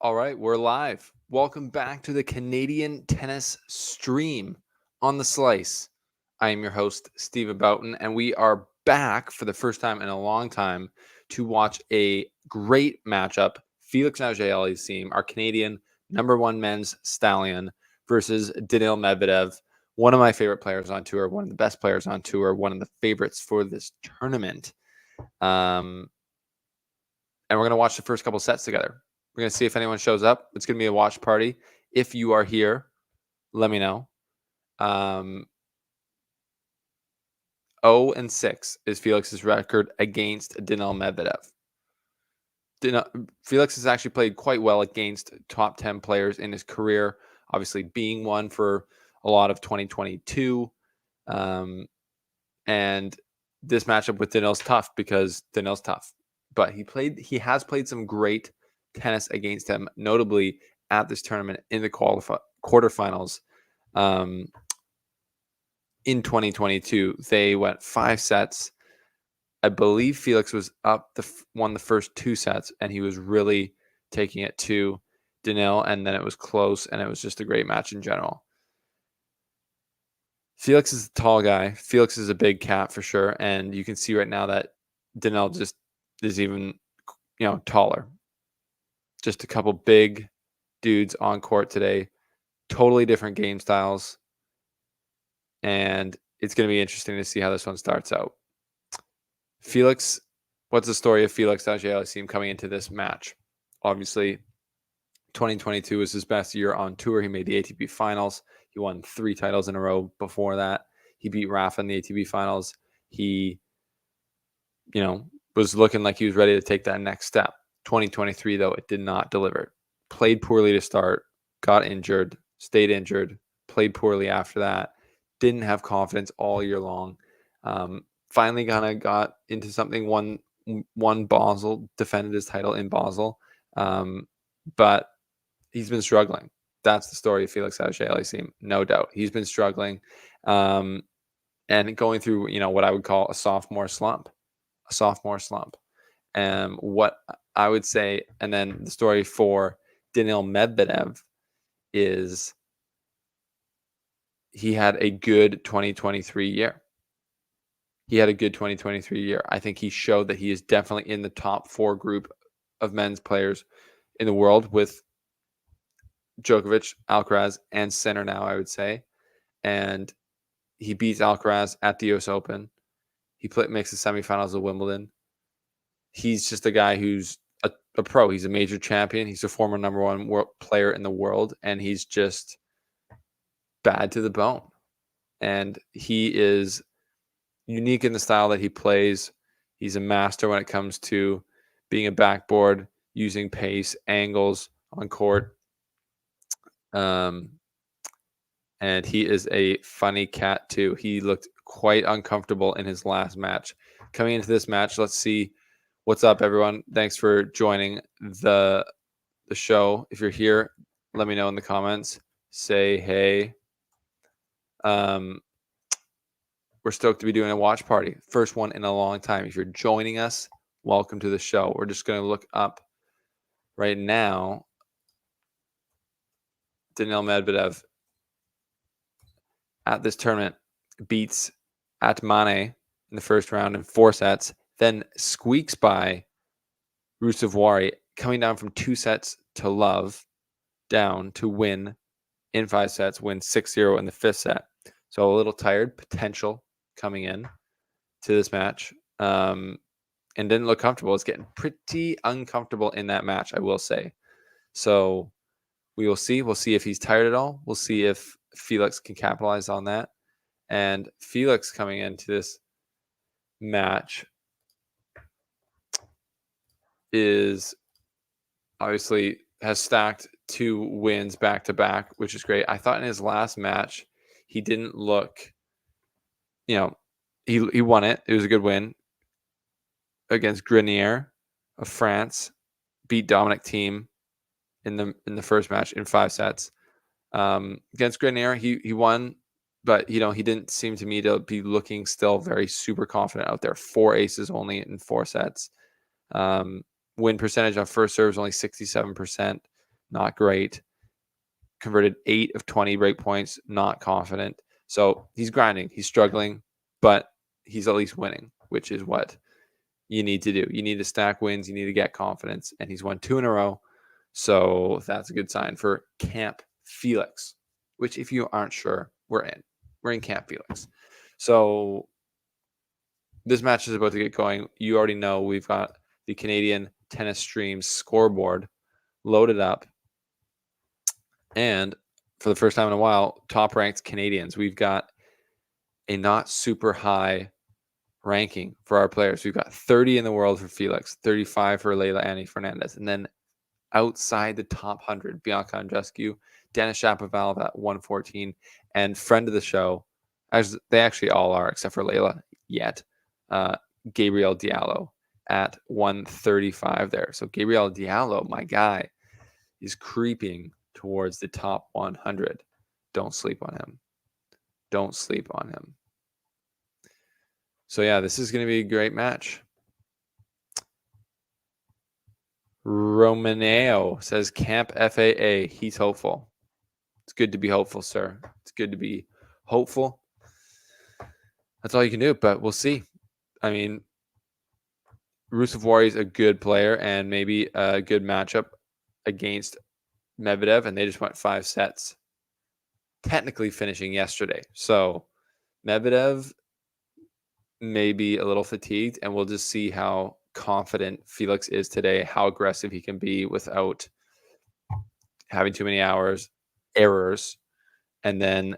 All right, we're live. Welcome back to the Canadian Tennis Stream on the Slice. I am your host, Stephen Boughton, and we are back for the first time in a long time to watch a great matchup. Felix Auger-Aliassime, our Canadian #1 men's stallion, versus Daniil Medvedev, one of my favorite players on tour, one of the best players on tour, one of the favorites for this tournament. And we're going to watch the first couple sets together. We're going to see if anyone shows up. It's going to be a watch party. If you are here, let me know. 0-6 is Felix's record against Daniil Medvedev. Felix has actually played quite well against top 10 players in his career, obviously being one for a lot of 2022. And this matchup with Daniil's tough because Daniil's tough. But he has played some great tennis against him, notably at this tournament in the quarterfinals. In 2022, they went 5 sets. I believe Felix was up won the first 2 sets, and he was really taking it to Daniil, and then it was close, and it was just a great match in general. Felix is a tall guy. Felix is a big cat for sure, and you can see right now that Daniil just is even, taller. Just a couple big dudes on court today. Totally different game styles, and it's going to be interesting to see how this one starts out. Felix, what's the story of Felix Auger-Aliassime coming into this match? Obviously, 2022 was his best year on tour. He made the ATP finals. He won 3 titles in a row before that. He beat Rafa in the ATP finals. He, was looking like he was ready to take that next step. 2023, though, it did not deliver. Played poorly to start, got injured, stayed injured, played poorly after that. Didn't have confidence all year long. Finally kind of got into something, won Basel, defended his title in Basel. But he's been struggling. That's the story of Felix Auger-Aliassime, no doubt. He's been struggling and going through, what I would call a sophomore slump. What I would say, and then the story for Daniil Medvedev is he had a good 2023 year. I think he showed that he is definitely in the top 4 group of men's players in the world with Djokovic, Alcaraz, and Sinner now, I would say. And he beats Alcaraz at the US Open. He makes the semifinals of Wimbledon. He's just a guy who's a pro. He's a major champion. He's a former #1 player in the world, and he's just bad to the bone. And he is unique in the style that he plays. He's a master when it comes to being a backboard, using pace, angles on court. And he is a funny cat too. He looked quite uncomfortable in his last match. Coming into this match, let's see what's up, everyone. Thanks for joining the show. If you're here, let me know in the comments. Say hey. We're stoked to be doing a watch party. First one in a long time. If you're joining us, welcome to the show. We're just going to look up right now. Daniil Medvedev at this tournament beats Atmane in the first round in 4 sets, then squeaks by Ruusuvuori, coming down from 2 sets to love, down to win in 5 sets, win 6-0 in the 5th set. So a little tired, potential coming in to this match, and didn't look comfortable. It's getting pretty uncomfortable in that match, I will say. So we will see. We'll see if he's tired at all. We'll see if Felix can capitalize on that. And Felix coming into this match is obviously has stacked 2 wins back to back, which is great. I thought in his last match, he didn't look, he won it. It was a good win against Grenier of France, beat Dominic Thiem in the first match in 5 sets. Against Grenier, he won, but he didn't seem to me to be looking still very super confident out there. 4 aces only in 4 sets. Win percentage on first serve is only 67%. not great. Converted 8 of 20 break points, not confident. So he's grinding, he's struggling, but he's at least winning, which is what you need to do. You need to stack wins, you need to get confidence, and he's won 2 in a row. So that's a good sign for Camp Felix, which if you aren't sure, we're in. We're in Camp Felix. So this match is about to get going. You already know we've got the Canadian Tennis Stream scoreboard loaded up. And for the first time in a while, top ranked Canadians. We've got a not super high ranking for our players. We've got 30 in the world for Felix, 35 for Leila Annie Fernandez. And then outside the top 100, Bianca Andreescu, Denis Shapovalov at 114, and friend of the show, as they actually all are except for Leila yet, Gabriel Diallo at 135 there. So Gabriel Diallo, my guy, is creeping towards the top 100. Don't sleep on him. Don't sleep on him. So yeah, this is going to be a great match. Romaneo says Camp FAA. He's hopeful. It's good to be hopeful, sir. It's good to be hopeful. That's all you can do, but we'll see. I mean, Ruusuvuori is a good player and maybe a good matchup against Medvedev, and they just went 5 sets, technically finishing yesterday. So Medvedev may be a little fatigued, and we'll just see how confident Felix is today, how aggressive he can be without having too many errors, and then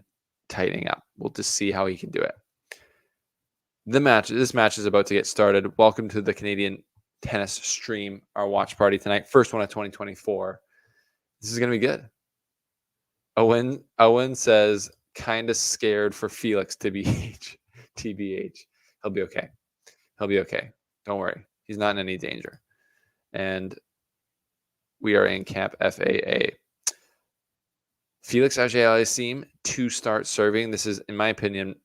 tightening up. We'll just see how he can do it. This match is about to get started. Welcome to the Canadian Tennis Stream, our watch party tonight. First one of 2024. This is going to be good. Owen says, kind of scared for Felix to be TBH. He'll be okay. He'll be okay. Don't worry. He's not in any danger. And we are in Camp FAA. Felix Auger-Aliassime to start serving. This is, in my opinion,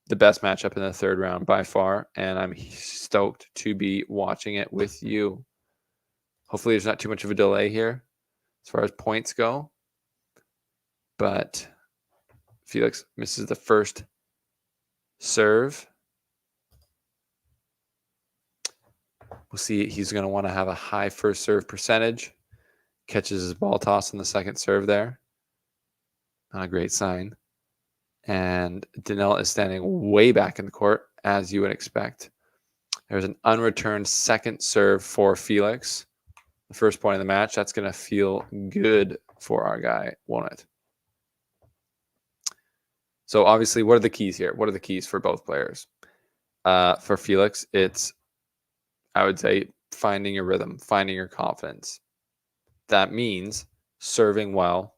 the best matchup in the third round by far, and I'm stoked to be watching it with you. Hopefully there's not too much of a delay here as far as points go, but Felix misses the first serve. We'll see. He's going to want to have a high first serve percentage. Catches his ball toss in the second serve there. Not a great sign. And Danel is standing way back in the court, as you would expect. There's an unreturned second serve for Felix. The first point of the match. That's going to feel good for our guy, won't it? So obviously, what are the keys here? What are the keys for both players? For Felix, it's, I would say, finding your rhythm, finding your confidence. That means serving well,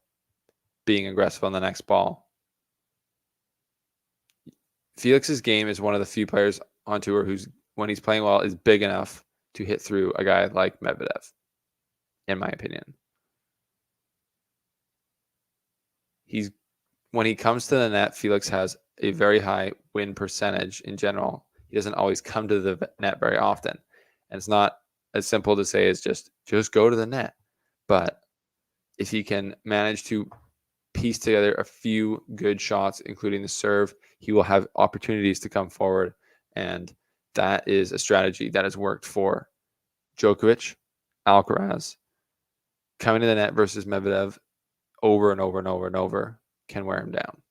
being aggressive on the next ball. Felix's game is one of the few players on tour who's, when he's playing well, is big enough to hit through a guy like Medvedev, in my opinion. When he comes to the net, Felix has a very high win percentage in general. He doesn't always come to the net very often. And it's not as simple to say as just go to the net. But if he can manage to piece together a few good shots, including the serve, he will have opportunities to come forward. And that is a strategy that has worked for Djokovic, Alcaraz. Coming to the net versus Medvedev over and over and over and over can wear him down.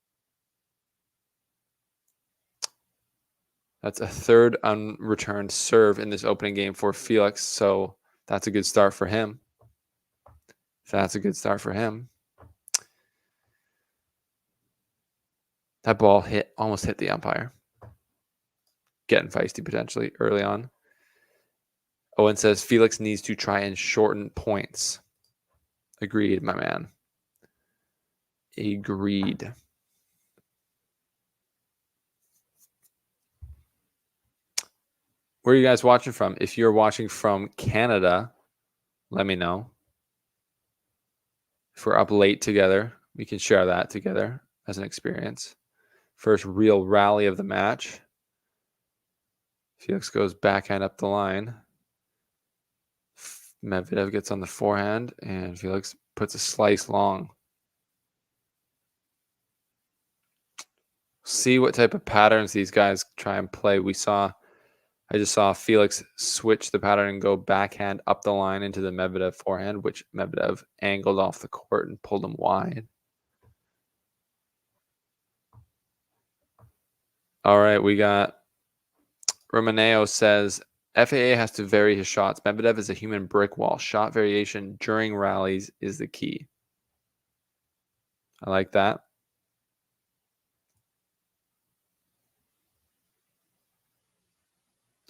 That's a third unreturned serve in this opening game for Felix. So that's a good start for him. That's a good start for him. That ball almost hit the umpire. Getting feisty potentially early on. Owen says Felix needs to try and shorten points. Agreed, my man. Agreed. Where are you guys watching from? If you're watching from Canada, let me know. If we're up late together, we can share that together as an experience. First real rally of the match. Felix goes backhand up the line. Medvedev gets on the forehand, and Felix puts a slice long. See what type of patterns these guys try and play. I just saw Felix switch the pattern and go backhand up the line into the Medvedev forehand, which Medvedev angled off the court and pulled him wide. All right, we got Romaneo says FAA has to vary his shots. Medvedev is a human brick wall. Shot variation during rallies is the key. I like that.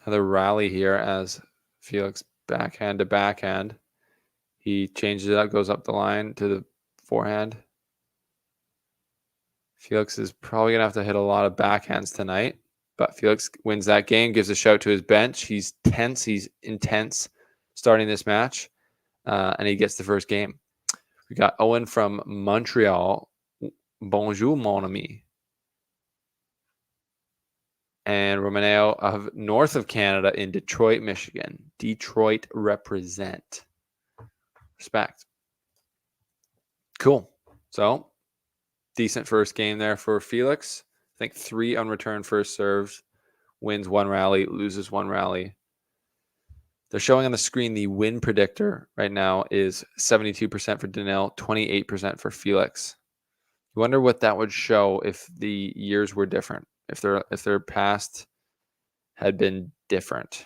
Another rally here as Felix backhand to backhand. He changes it up, goes up the line to the forehand. Felix is probably going to have to hit a lot of backhands tonight, but Felix wins that game, gives a shout to his bench. He's tense. He's intense starting this match, and he gets the first game. We got Owen from Montreal. Bonjour, mon ami. And Romaneo of north of Canada in Detroit, Michigan. Detroit represent. Respect. Cool. So, decent first game there for Felix. I think 3 unreturned first serves. Wins 1 rally, loses 1 rally. They're showing on the screen the win predictor right now is 72% for Daniil, 28% for Felix. You wonder what that would show if the years were different, if their past had been different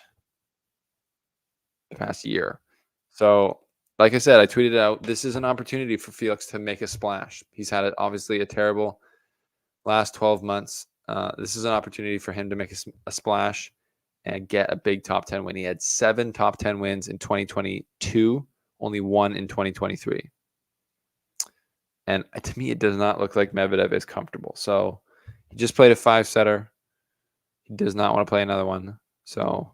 the past year. So, like I said, I tweeted out, this is an opportunity for Felix to make a splash. He's had obviously a terrible last 12 months. This is an opportunity for him to make a splash and get a big top 10 win. He had 7 top 10 wins in 2022, only 1 in 2023. And to me, it does not look like Medvedev is comfortable. So he just played a 5-setter. He does not want to play another one. So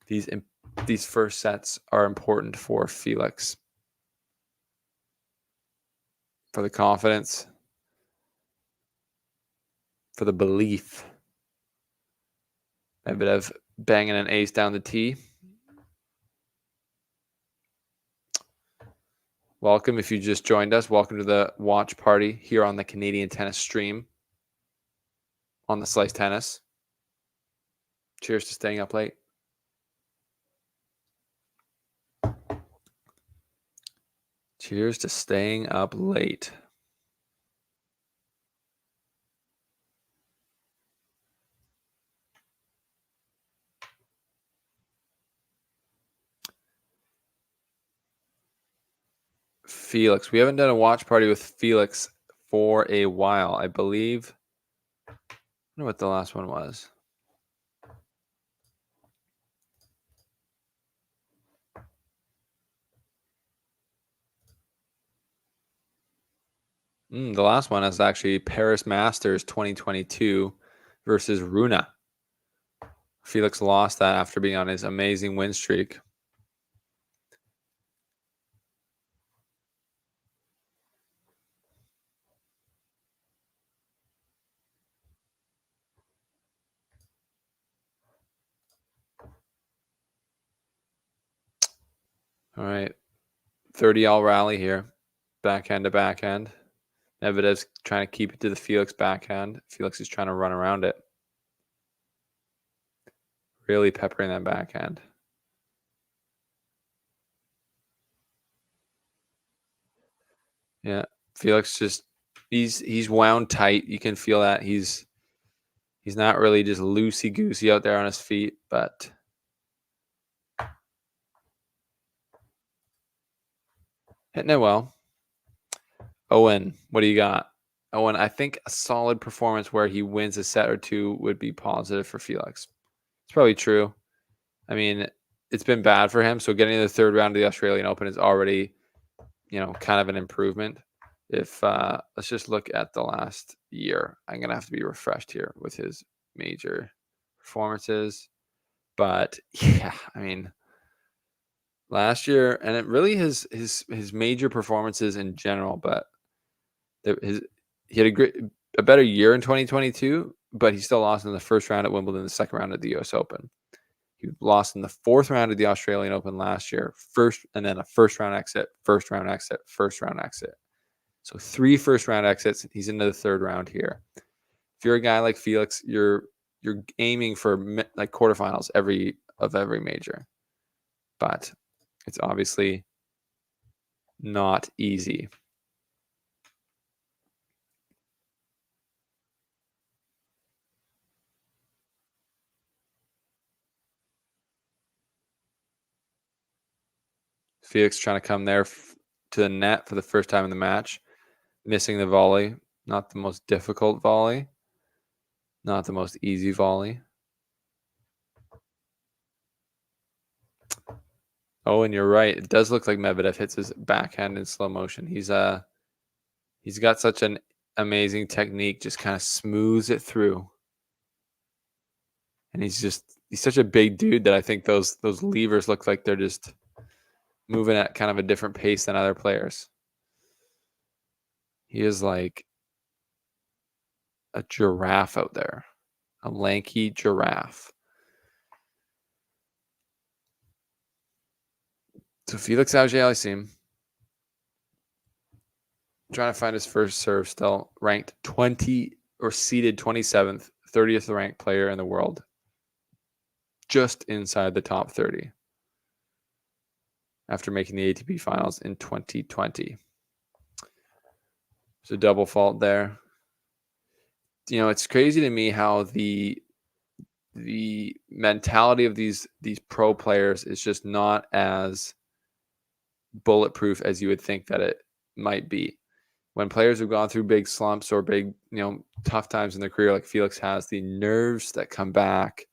these first sets are important for Felix. For the confidence. For the belief. Medvedev banging an ace down the tee. Welcome if you just joined us. Welcome to the watch party here on the Canadian Tennis Stream on the Slice Tennis. Cheers to staying up late. Cheers to staying up late. Felix. We haven't done a watch party with Felix for a while. I believe. I don't know what the last one was. The last one is actually Paris Masters 2022 versus Runa. Felix lost that after being on his amazing win streak. All right. 30-all rally here. Backhand to backhand. Medvedev's trying to keep it to the Felix backhand. Felix is trying to run around it. Really peppering that backhand. Yeah. Felix just he's wound tight. You can feel that. He's not really just loosey-goosey out there on his feet, but hitting it well. Owen, what do you got? Owen, I think a solid performance where he wins a set or two would be positive for Felix. It's probably true. I mean, it's been bad for him, so getting to the 3rd round of the Australian Open is already, kind of an improvement. If let's just look at the last year. I'm going to have to be refreshed here with his major performances. But yeah, I mean, last year, and it really his major performances in general, but he had a better year in 2022, but he still lost in the 1st round at Wimbledon, the 2nd round at the US Open. He lost in the fourth round of the Australian Open last year, and then a first round exit, first round exit, first round exit. So 3 first round exits. He's into the third round here. If you're a guy like Felix, you're aiming for like quarterfinals every major, but it's obviously not easy. Felix trying to come there to the net for the first time in the match, missing the volley. Not the most difficult volley, not the most easy volley. Oh, and you're right. It does look like Medvedev hits his backhand in slow motion. He's got such an amazing technique, just kind of smooths it through. And he's such a big dude that I think those levers look like they're just moving at kind of a different pace than other players. He is like a giraffe out there, a lanky giraffe. So Felix Auger-Aliassime trying to find his first serve, still ranked 20 or seeded 27th, 30th ranked player in the world, just inside the top 30 after making the ATP finals in 2020. There's a double fault there. It's crazy to me how the mentality of these pro players is just not as bulletproof as you would think that it might be. When players have gone through big slumps or big, tough times in their career, like Felix has, the nerves that come back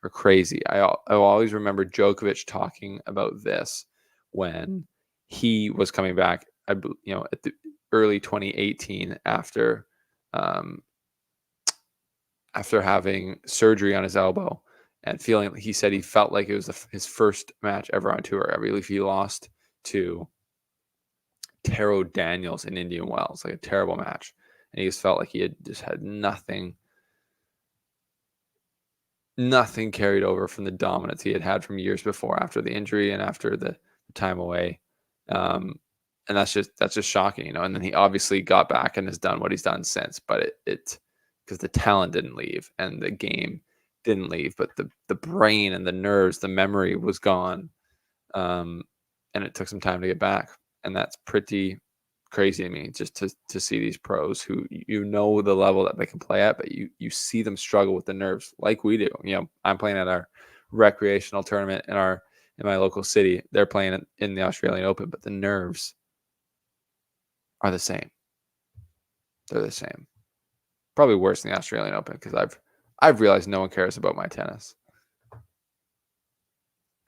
are crazy. I always remember Djokovic talking about this when he was coming back, at the early 2018 after having surgery on his elbow and feeling, he said he felt like it was his first match ever on tour. I believe he lost to Taro Daniels in Indian Wells, like a terrible match. And he just felt like he had just had nothing carried over from the dominance he had from years before after the injury and after the time away. And that's just shocking, And then he obviously got back and has done what he's done since, but it because the talent didn't leave and the game didn't leave, but the brain and the nerves, the memory was gone. And it took some time to get back. And that's pretty crazy to me, just to see these pros who the level that they can play at, but you see them struggle with the nerves like we do. I'm playing at our recreational tournament in my local city. They're playing in the Australian Open, but the nerves are the same. They're the same. Probably worse than the Australian Open because I've realized no one cares about my tennis.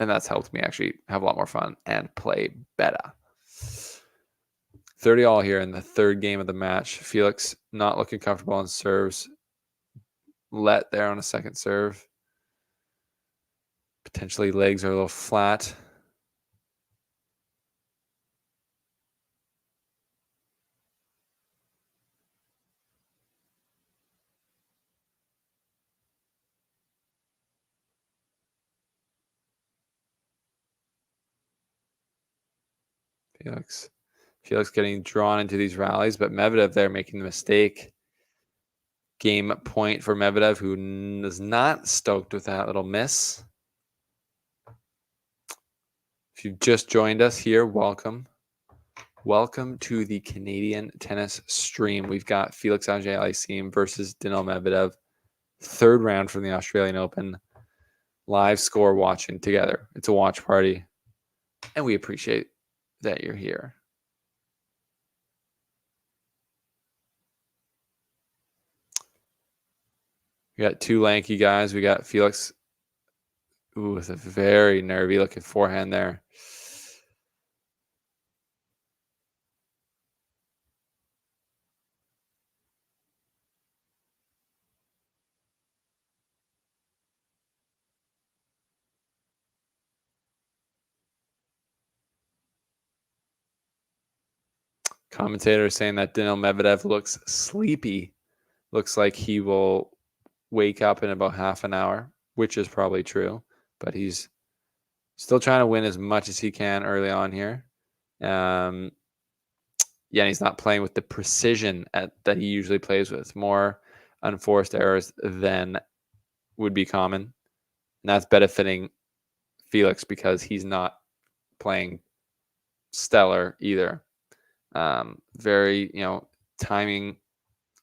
And that's helped me actually have a lot more fun and play better. 30 all here in the third game of the match. Felix not looking comfortable on serves. Let there on a second serve. Potentially legs are a little flat. Felix getting drawn into these rallies, but Medvedev there making the mistake. Game point for Medvedev, who is not stoked with that little miss. If you've just joined us here, welcome. Welcome to the Canadian tennis stream. We've got Felix Auger-Aliassime versus Daniil Medvedev. Third round from the Australian Open. Live score watching together. It's a watch party. And we appreciate that you're here. We got two lanky guys. We got Felix, with a very nervy looking forehand there. Commentator saying that Daniil Medvedev looks sleepy. Looks like he will wake up in about half an hour, which is probably true. but he's still trying to win as much as he can early on here. Yeah, he's not playing with the precision that he usually plays with. More unforced errors than would be common. And that's benefiting Felix because he's not playing stellar either. Very, timing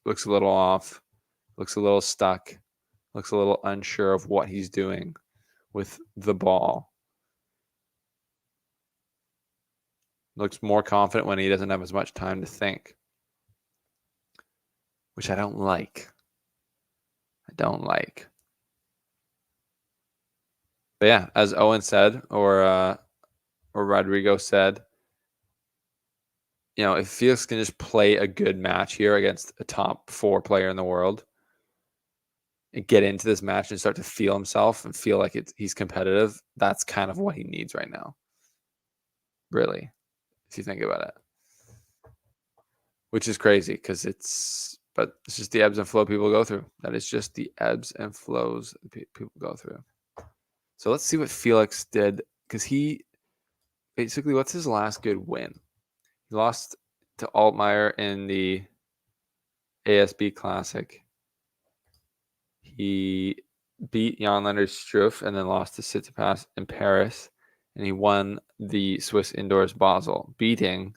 looks a little off, looks a little stuck, looks a little unsure of what he's doing with the ball. Looks more confident when he doesn't have as much time to think, which I don't like. But yeah, as Owen said, or Rodrigo said, if Felix can just play a good match here against a top 4 player in the world and get into this match and start to feel himself and feel like he's competitive, that's kind of what he needs right now. Really, if you think about it. Which is crazy because it's just the ebbs and flows people go through. That is just the ebbs and flows people go through. So let's see what Felix did, because he basically, what's his last good win? He lost to Altmaier in the ASB Classic. He beat Jan-Lennard Struff and then lost to Tsitsipas in Paris. And he won the Swiss Indoors Basel, beating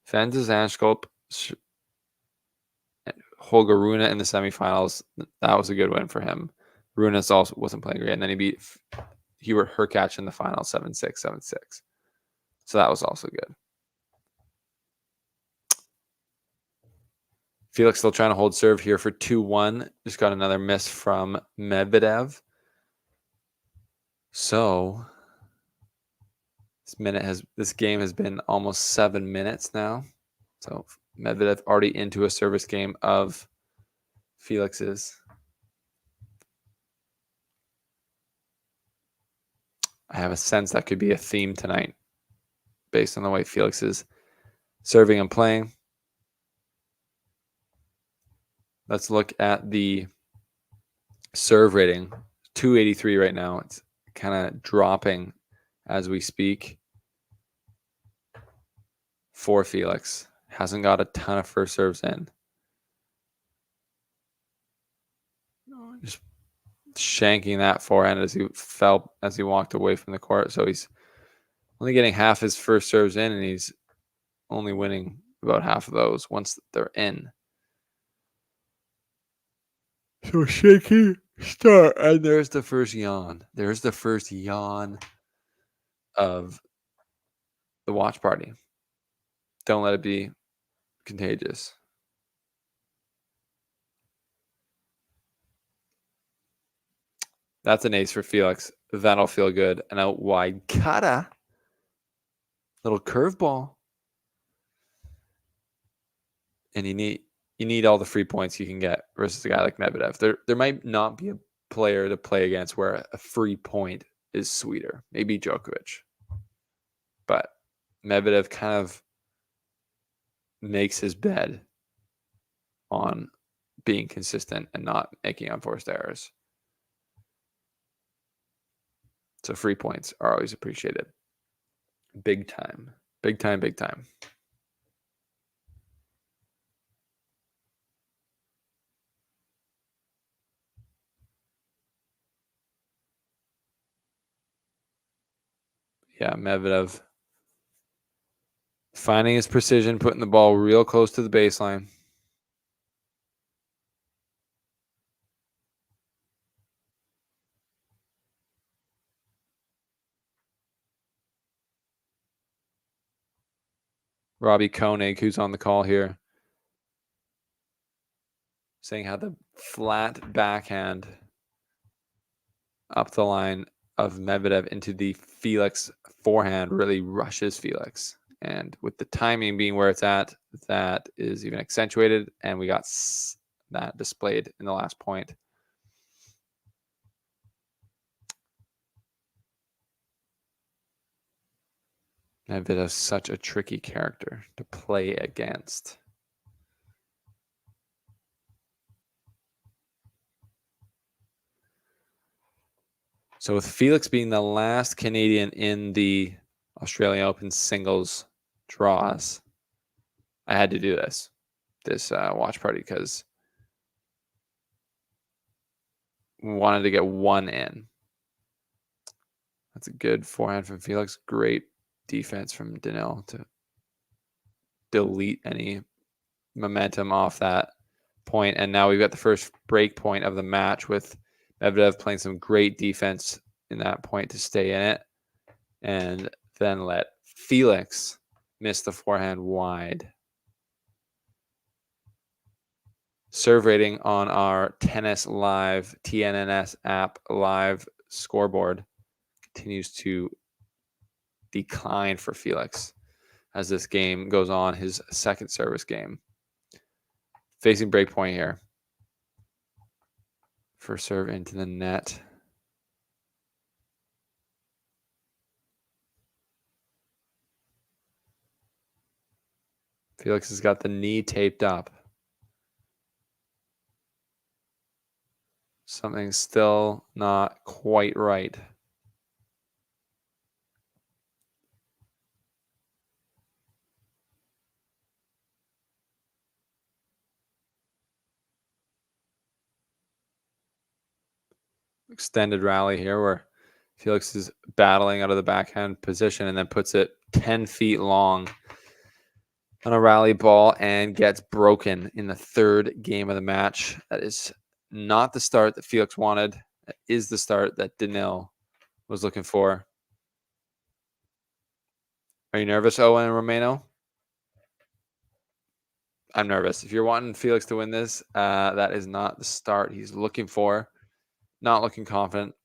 Van de Zandschulp, Holger Rune in the semifinals. That was a good win for him. Rune also wasn't playing great. And then he beat Hubert Hurkacz in the final 7-6, 7-6. So that was also good. Felix still trying to hold serve here for 2-1. Just got another miss from Medvedev. So this game has been almost 7 minutes now. So Medvedev already into a service game of Felix's. I have a sense that could be a theme tonight based on the way Felix is serving and playing. Let's look at the serve rating. 283 right now. It's kind of dropping as we speak for Felix. Hasn't got a ton of first serves in. Just shanking that forehand as he walked away from the court. So he's only getting half his first serves in, and he's only winning about half of those once they're in. So shaky start, and there's the first yawn. There's the first yawn of the watch party. Don't let it be contagious. That's an ace for Felix. That'll feel good. An out wide kata. Little curveball. And you need all the free points you can get versus a guy like Medvedev. There might not be a player to play against where a free point is sweeter. Maybe Djokovic. But Medvedev kind of makes his bed on being consistent and not making unforced errors. So free points are always appreciated. Big time. Big time, big time. Yeah, Medvedev finding his precision, putting the ball real close to the baseline. Robbie Koenig, who's on the call here, saying how the flat backhand up the line of Medvedev into the Felix forehand really rushes Felix. And with the timing being where it's at, that is even accentuated. And we got that displayed in the last point. Medvedev's such a tricky character to play against. So with Felix being the last Canadian in the Australian Open singles draws, I had to do this watch party because we wanted to get one in. That's a good forehand from Felix. Great defense from Daniil to delete any momentum off that point. And now we've got the first break point of the match with Medvedev playing some great defense in that point to stay in it, and then let Felix miss the forehand wide. Serve rating on our Tennis Live TNNS app live scoreboard continues to decline for Felix as this game goes on, his second service game. Facing break point here. First serve into the net. Felix has got the knee taped up. Something's still not quite right. Extended rally here where Felix is battling out of the backhand position and then puts it 10 feet long on a rally ball and gets broken in the third game of the match. That is not the start that Felix wanted. That is the start that Daniil was looking for. Are you nervous, Owen and Romano? I'm nervous. If you're wanting Felix to win this, that is not the start he's looking for. Not looking confident,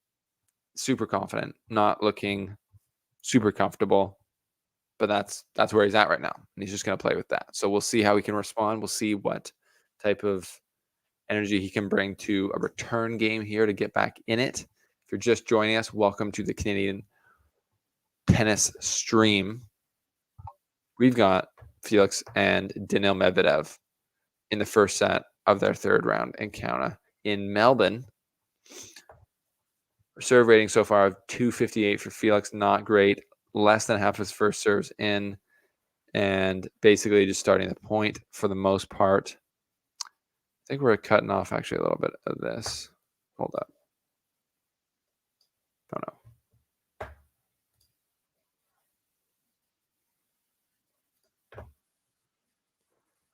super confident, not looking super comfortable. But that's where he's at right now. And he's just going to play with that. So we'll see how he can respond. We'll see what type of energy he can bring to a return game here to get back in it. If you're just joining us, welcome to the Canadian Tennis Stream. We've got Felix and Daniil Medvedev in the first set of their third round encounter in Melbourne. Serve rating so far of 258 for Felix, not great. Less than half his first serves in, and basically just starting the point for the most part. I think we're cutting off actually a little bit of this. Hold up. Oh no.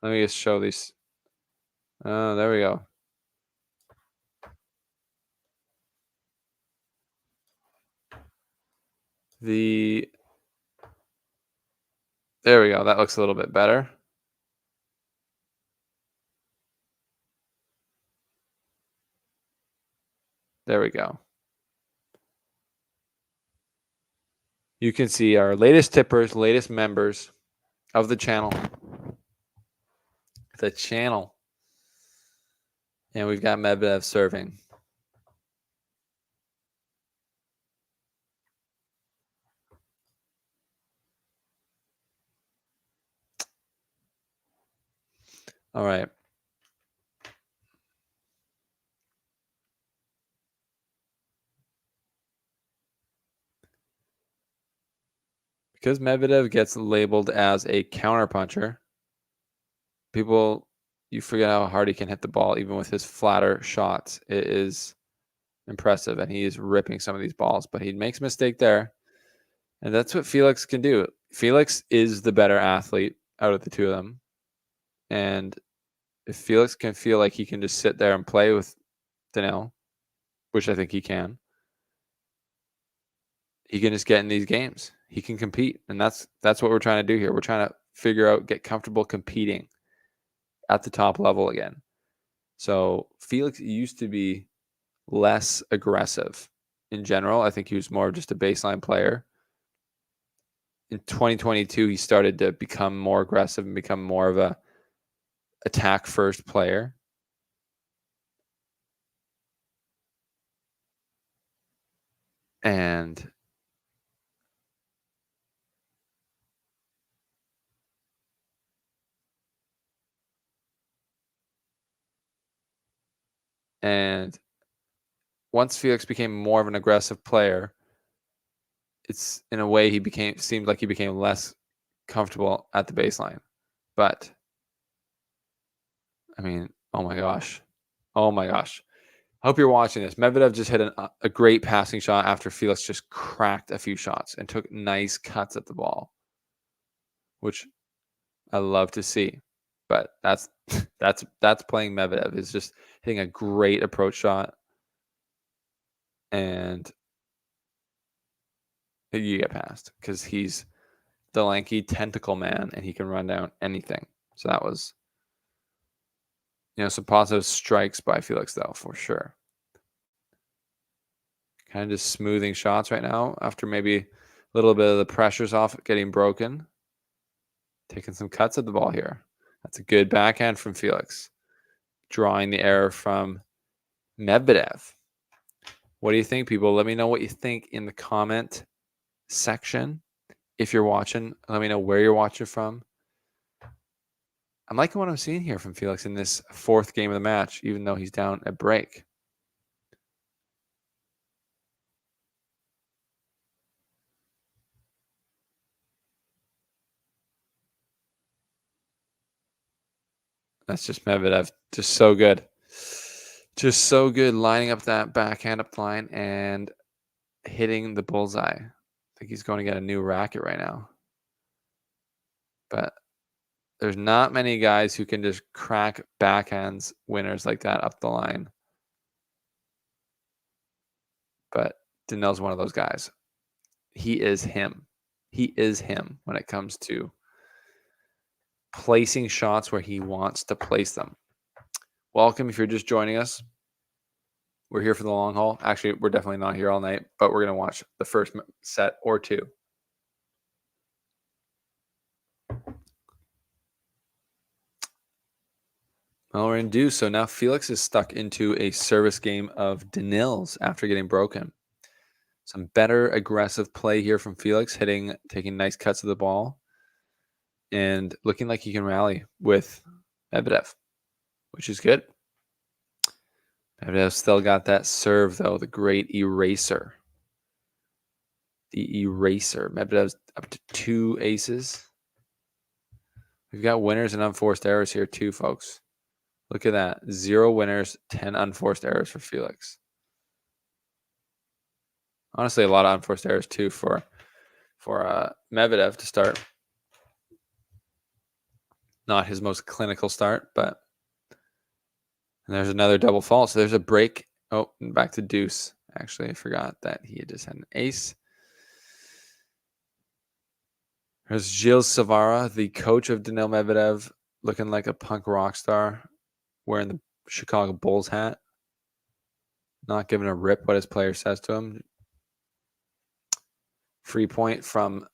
Let me just show these. Oh, there we go. There we go. That looks a little bit better. There we go. You can see our latest tippers, latest members of the channel. And we've got Medvedev serving. All right. Because Medvedev gets labeled as a counterpuncher, you forget how hard he can hit the ball, even with his flatter shots. It is impressive, and he is ripping some of these balls, but he makes a mistake there. And that's what Felix can do. Felix is the better athlete out of the two of them. And if Felix can feel like he can just sit there and play with Daniil, which I think he can just get in these games. He can compete. And that's what we're trying to do here. We're trying to figure out, get comfortable competing at the top level again. So Felix used to be less aggressive in general. I think he was more of just a baseline player. In 2022, he started to become more aggressive and become more of a attack first player. And once Felix became more of an aggressive player, it's in a way seemed like he became less comfortable at the baseline. But I mean, oh my gosh. Oh my gosh. Hope you're watching this. Medvedev just hit a great passing shot after Felix just cracked a few shots and took nice cuts at the ball, which I love to see. But that's that's playing Medvedev, is just hitting a great approach shot, and you get past because he's the lanky tentacle man and he can run down anything. So that was, some positive strikes by Felix though, for sure. Kind of just smoothing shots right now after maybe a little bit of the pressure's off getting broken. Taking some cuts at the ball here. That's a good backhand from Felix. Drawing the error from Medvedev. What do you think, people? Let me know what you think in the comment section. If you're watching, let me know where you're watching from. I'm liking what I'm seeing here from Felix in this fourth game of the match, even though he's down a break. That's just Medvedev. Just so good. Just so good lining up that backhand up the line and hitting the bullseye. I think he's going to get a new racket right now. But there's not many guys who can just crack backhands winners like that up the line. But Daniil's one of those guys. He is him. He is him when it comes to placing shots where he wants to place them. Welcome if you're just joining us. We're here for the long haul. Actually, we're definitely not here all night, but we're going to watch the first set or two. Well, we're in due. So now Felix is stuck into a service game of Daniil's after getting broken. Some better aggressive play here from Felix, taking nice cuts of the ball, and looking like he can rally with Medvedev, which is good. Medvedev still got that serve, though, the great eraser. The eraser. Medvedev's up to 2 aces. We've got winners and unforced errors here, too, folks. Look at that. 0 winners, 10 unforced errors for Felix. Honestly, a lot of unforced errors, too, for Medvedev to start. Not his most clinical start, but... And there's another double fault. So there's a break. Oh, back to deuce. Actually, I forgot that he had just had an ace. There's Gilles Savara, the coach of Daniil Medvedev, looking like a punk rock star, wearing the Chicago Bulls hat. Not giving a rip what his player says to him. Free point from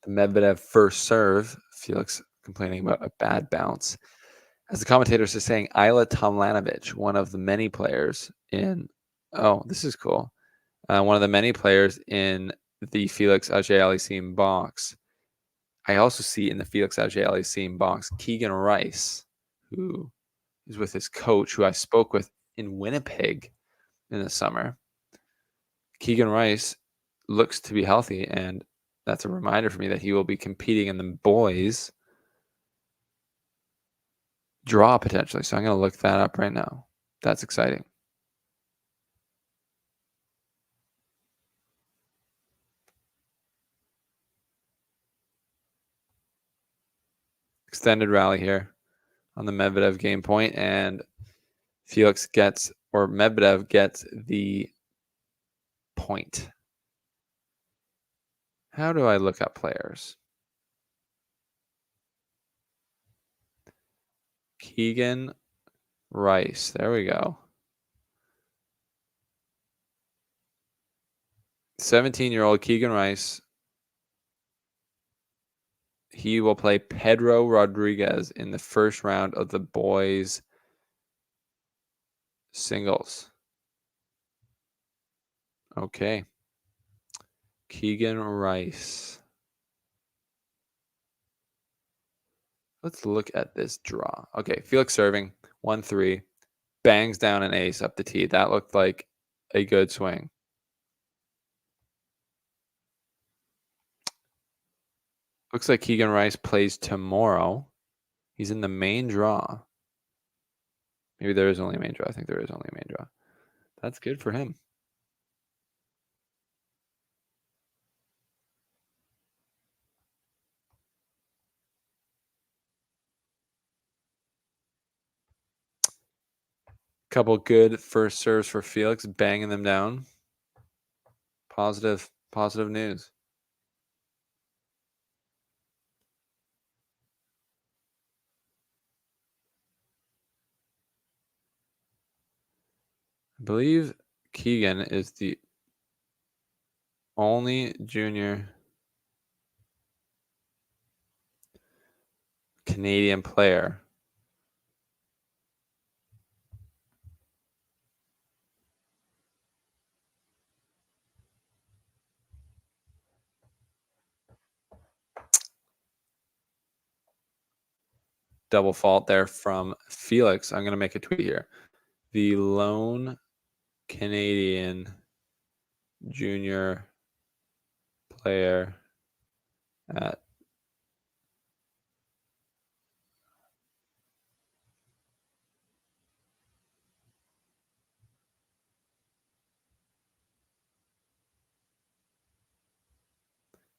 the Medvedev first serve. Felix complaining about a bad bounce. As the commentators are saying, Ayla Tomljanovic, one of the many players in... Oh, this is cool. One of the many players in the Felix Auger-Aliassime box. I also see in the Felix Auger-Aliassime box Keegan Rice, who is with his coach, who I spoke with in Winnipeg in the summer. Keegan Rice looks to be healthy, and that's a reminder for me that he will be competing in the boys' draw potentially. So I'm going to look that up right now. That's exciting. Extended rally here on the Medvedev game point, and Medvedev gets the point. How do I look up players? Keegan Rice. There we go. 17-year-old Keegan Rice. He will play Pedro Rodriguez in the first round of the boys' singles. Okay. Keegan Rice. Let's look at this draw. Okay, Felix serving 1-3, bangs down an ace up the tee. That looked like a good swing. Looks like Keegan Rice plays tomorrow. He's in the main draw. Maybe there is only a main draw. I think there is only a main draw. That's good for him. Couple good first serves for Felix, banging them down. Positive news. I believe Keegan is the only junior Canadian player double fault there from Felix. I'm going to make a tweet here. The lone Canadian junior player at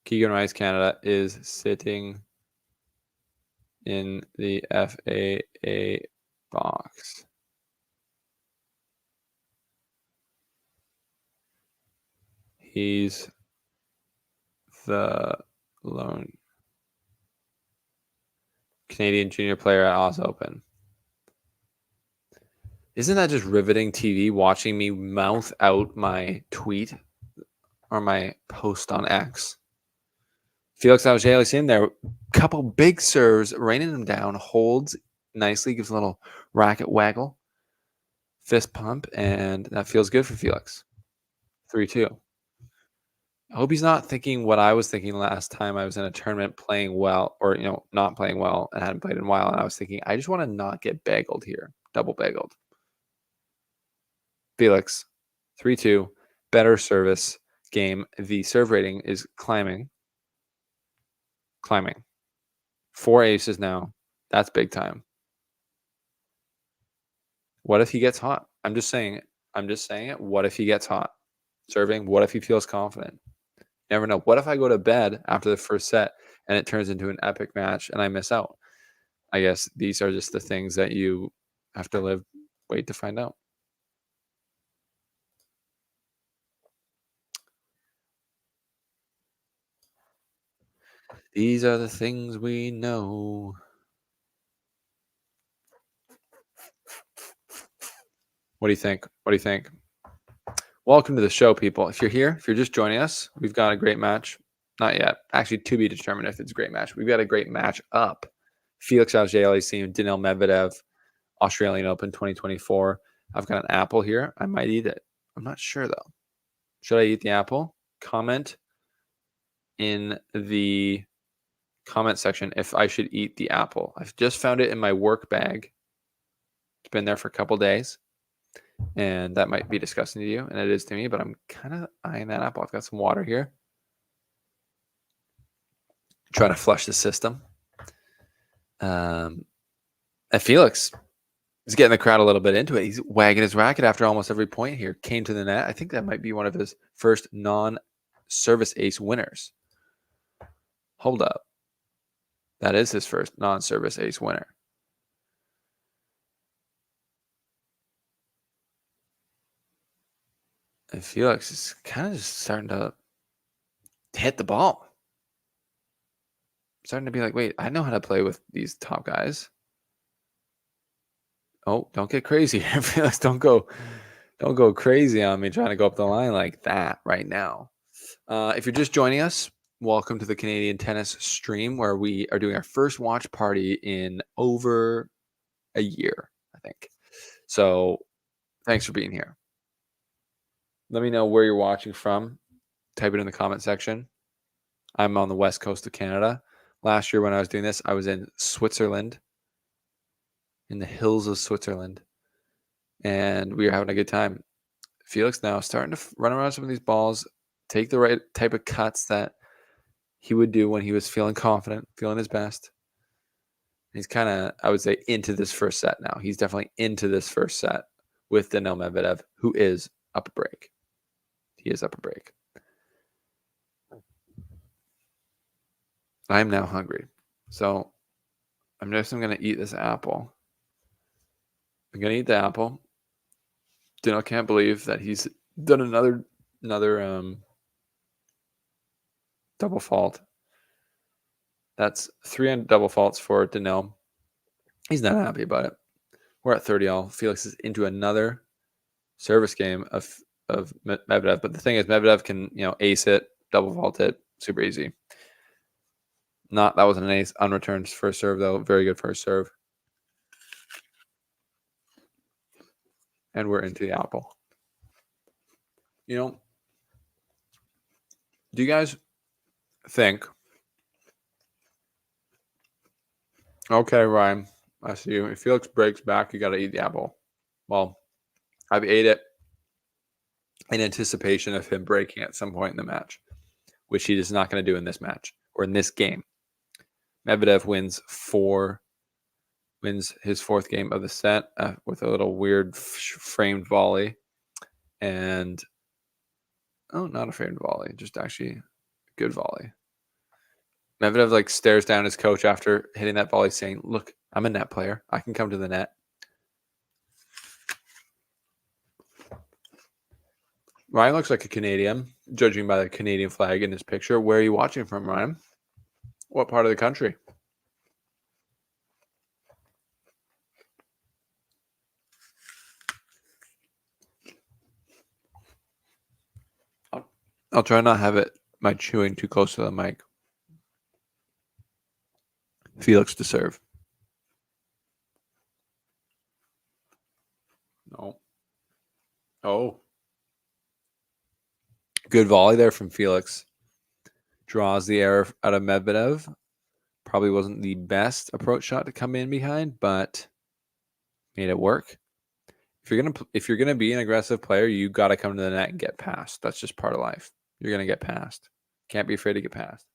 Keegan Rice Canada is sitting in the FAA box. He's the lone Canadian junior player at Oz Open. Isn't that just riveting TV watching me mouth out my tweet or my post on X? Felix Auger Aliassime there. Couple big serves, raining them down, holds nicely, gives a little racket waggle, fist pump, and that feels good for Felix. 3-2. I hope he's not thinking what I was thinking last time I was in a tournament playing well, or not playing well and hadn't played in a while. And I was thinking, I just want to not get baggled here, double baggled. Felix, 3-2, better service game. The serve rating is climbing. 4 aces now. That's big time. What if he gets hot? I'm just saying it. What if he gets hot? Serving. What if he feels confident? Never know. What if I go to bed after the first set and it turns into an epic match and I miss out? I guess these are just the things that you have to wait to find out. These are the things we know. What do you think? Welcome to the show, people. If you're just joining us, we've got a great match. Not yet. Actually, to be determined if it's a great match. We've got a great match up. Felix Auger-Aliassime, Daniil Medvedev, Australian Open 2024. I've got an apple here. I might eat it. I'm not sure, though. Should I eat the apple? Comment in the comment section if I should eat the apple. I've just found it in my work bag. It's been there for a couple days. And that might be disgusting to you, and it is to me, but I'm kind of eyeing that apple. I've got some water here. Try to flush the system. And Felix is getting the crowd a little bit into it. He's wagging his racket after almost every point here. Came to the net. I think that might be one of his first non-service ace winners. Hold up. That is his first non-service ace winner. And Felix is kind of just starting to hit the ball. Starting to be like, wait, I know how to play with these top guys. Oh, don't get crazy. Felix, don't go crazy on me trying to go up the line like that right now. If you're just joining us, welcome to the Canadian Tennis stream where we are doing our first watch party in over a year, I think. So thanks for being here. Let me know where you're watching from. Type it in the comment section. I'm on the west coast of Canada. Last year when I was doing this, I was in Switzerland, in the hills of Switzerland, and we were having a good time. Felix now starting to run around some of these balls, take the right type of cuts that he would do when he was feeling confident, feeling his best. He's kind of, I would say, into this first set now. He's definitely into this first set with Daniil Medvedev, who is up a break. He is up a break. I'm now hungry. So I'm going to eat this apple. I'm going to eat the apple. Daniil can't believe that he's done another double fault. That's 3 double faults for Daniil. He's not happy about it. We're at 30-all. Felix is into another service game of Medvedev. But the thing is, Medvedev can, ace it, double fault it, super easy. That wasn't an ace. Unreturned first serve, though. Very good first serve. And we're into the apple. Do you guys think, okay, Ryan, I see you. If Felix breaks back, you got to eat the apple. Well, I've ate it in anticipation of him breaking at some point in the match, which he is not going to do in this match or in this game. Medvedev wins his fourth game of the set with a little weird framed volley. And, not a framed volley, just actually a good volley. Medvedev stares down his coach after hitting that volley saying, look, I'm a net player. I can come to the net. Ryan looks like a Canadian, judging by the Canadian flag in his picture. Where are you watching from, Ryan? What part of the country? I'll try not to have my chewing too close to the mic. Felix to serve. No. Oh. Good volley there from Felix. Draws the error out of Medvedev. Probably wasn't the best approach shot to come in behind, but made it work. If you're gonna be an aggressive player, you got to come to the net and get past. That's just part of life. You're gonna get past. Can't be afraid to get past.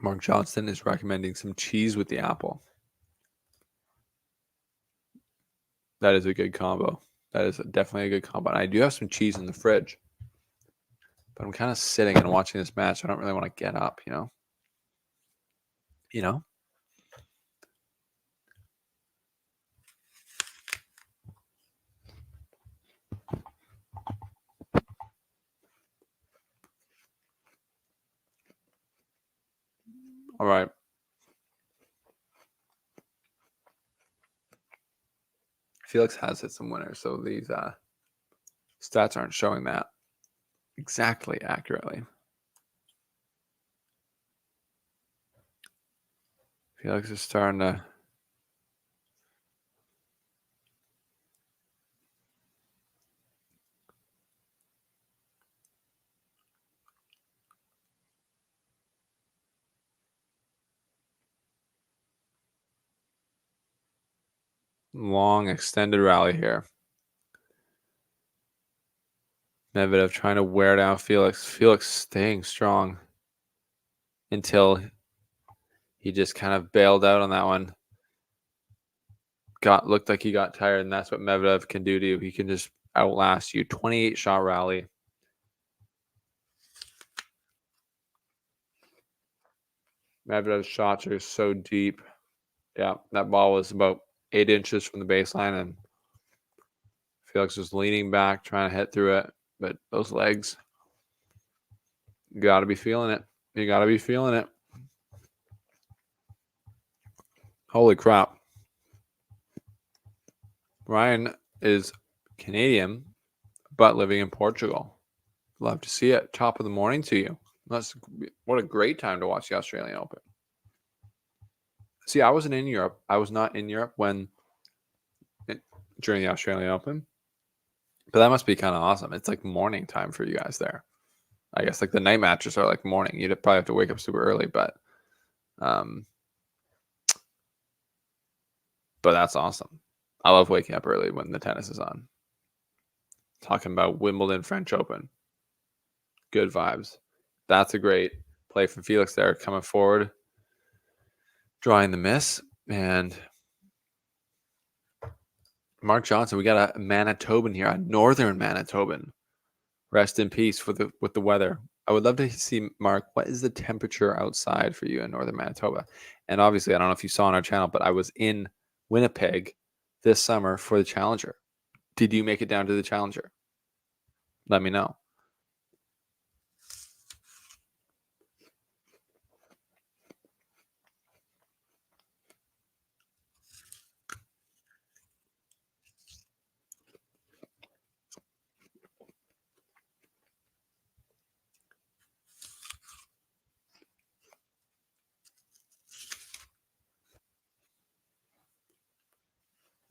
Mark Johnston is recommending some cheese with the apple. That is a good combo. That is definitely a good combo. And I do have some cheese in the fridge. But I'm kind of sitting and watching this match. I don't really want to get up, All right. Felix has hit some winners, so these stats aren't showing that exactly accurately. Felix is starting to long extended rally here. Medvedev trying to wear down Felix. Felix staying strong until he just kind of bailed out on that one. Looked like he got tired, and that's what Medvedev can do to you. He can just outlast you. 28-shot rally. Medvedev's shots are so deep. Yeah, that ball was about 8 inches from the baseline, and Felix was leaning back, trying to hit through it. But those legs, you got to be feeling it. You got to be feeling it. Holy crap. Ryan is Canadian, but living in Portugal. Love to see it. Top of the morning to you. What a great time to watch the Australian Open. See, I wasn't in Europe. I was not in Europe during the Australian Open. But that must be kind of awesome. It's like morning time for you guys there. I guess like the night matches are like morning. You'd probably have to wake up super early, um, but that's awesome. I love waking up early when the tennis is on. Talking about Wimbledon, French Open, good vibes. That's a great play from Felix there, coming forward, drawing the miss, and Mark Johnson. We got a Manitoban here, a northern Manitoban. Rest in peace with the weather. I would love to see, Mark, what is the temperature outside for you in northern Manitoba? And obviously, I don't know if you saw on our channel, but I was in Winnipeg this summer for the Challenger. Did you make it down to the Challenger? Let me know.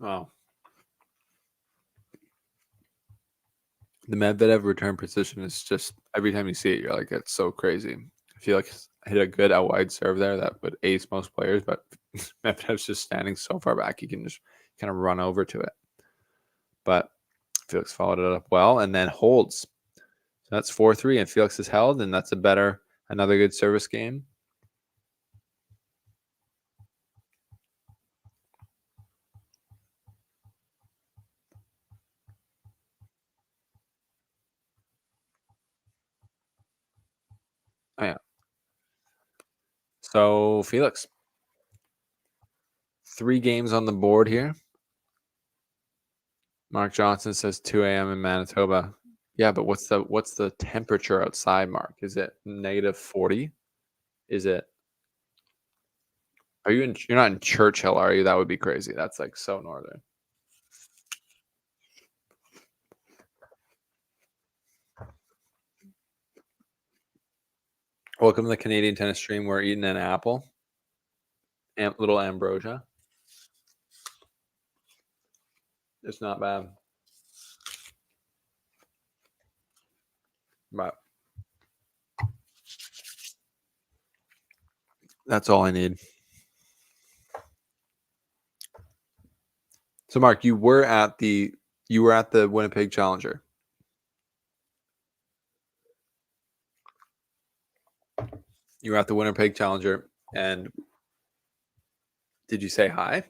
Wow. The Medvedev return position is just, every time you see it, you're like, it's so crazy. I feel like I hit a good out wide serve there that would ace most players, but Medvedev's just standing so far back, you can just kind of run over to it. But Felix followed it up well and then holds. So that's 4-3, and Felix is held, and that's another good service game. Oh, yeah. So Felix, 3 games on the board here. Mark Johnson says 2 a.m. in Manitoba. Yeah, but what's the temperature outside, Mark? Is it -40? Is it? Are you in? You're not in Churchill, are you? That would be crazy. That's like so northern. Welcome to the Canadian tennis stream. We're eating an apple and little ambrosia. It's not bad. But that's all I need. So, Mark, you were at the Winnipeg Challenger. You were at the Winnipeg Challenger, and did you say hi?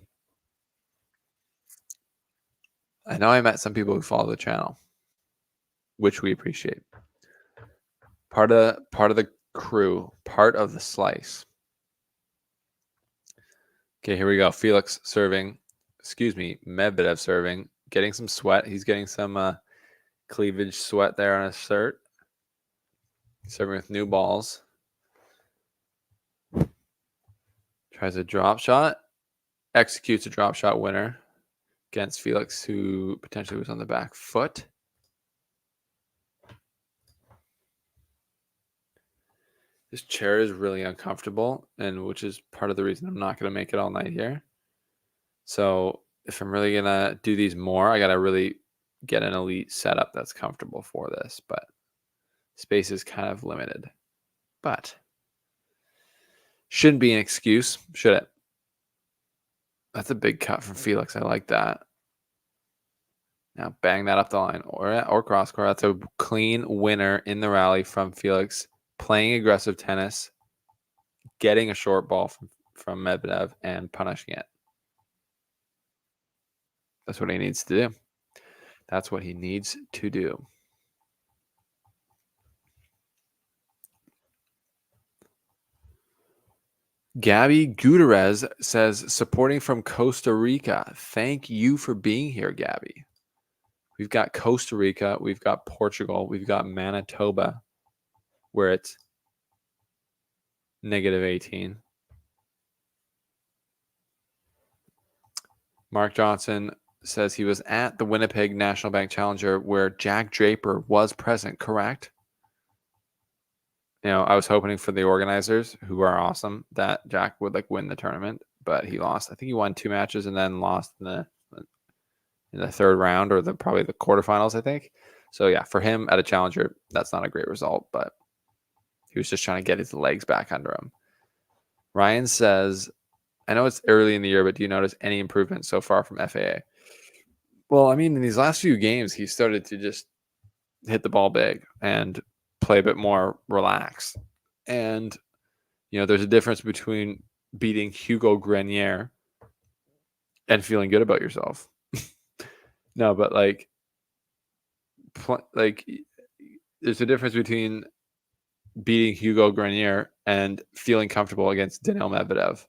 I know I met some people who follow the channel, which we appreciate. Part of the crew, part of the slice. Okay, here we go. Felix serving. Excuse me, Medvedev serving. Getting some sweat. He's getting some cleavage sweat there on his shirt. Serving with new balls. Tries a drop shot. Executes a drop shot winner against Felix, who potentially was on the back foot. This chair is really uncomfortable, and which is part of the reason I'm not going to make it all night here. So if I'm really going to do these more, I got to really get an elite setup that's comfortable for this, but space is kind of limited. But shouldn't be an excuse, should it? That's a big cut from Felix. I like that. Now bang that up the line or cross court. That's a clean winner in the rally from Felix. Playing aggressive tennis, getting a short ball from Medvedev and punishing it. That's what he needs to do. That's what he needs to do. Gabby Gutierrez says, supporting from Costa Rica. Thank you for being here, Gabby. We've got Costa Rica. We've got Portugal. We've got Manitoba, where it's -18. Mark Johnson says he was at the Winnipeg National Bank Challenger where Jack Draper was present, correct? You know, I was hoping for the organizers, who are awesome, that Jack would like win the tournament, but he lost. I think he won 2 matches and then lost in the third round, or probably the quarterfinals, I think. So yeah, for him at a challenger, that's not a great result, but He was just trying to get his legs back under him. Ryan says, I know it's early in the year, but do you notice any improvement so far from FAA? Well, I mean, in these last few games, he started to just hit the ball big and play a bit more relaxed. And, there's a difference between beating Hugo Grenier and feeling good about yourself. No, but there's a difference between beating Hugo Grenier and feeling comfortable against Daniil Medvedev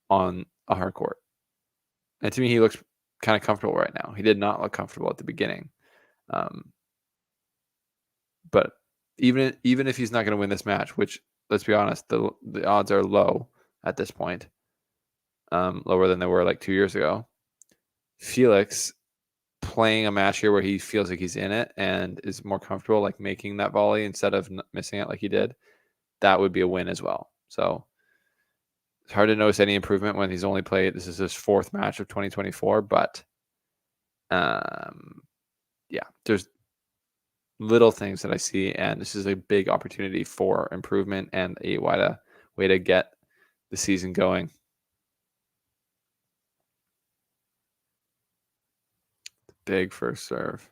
on a hard court. And to me, he looks kind of comfortable right now. He did not look comfortable at the beginning. But even if he's not going to win this match, which, let's be honest, the odds are low at this point, lower than they were like 2 years ago. Felix playing a match here where he feels like he's in it and is more comfortable, like making that volley instead of missing it like he did, that would be a win as well. So it's hard to notice any improvement when he's only played. This is his 4th match of 2024, but there's little things that I see, and this is a big opportunity for improvement and a way to get the season going. Big first serve.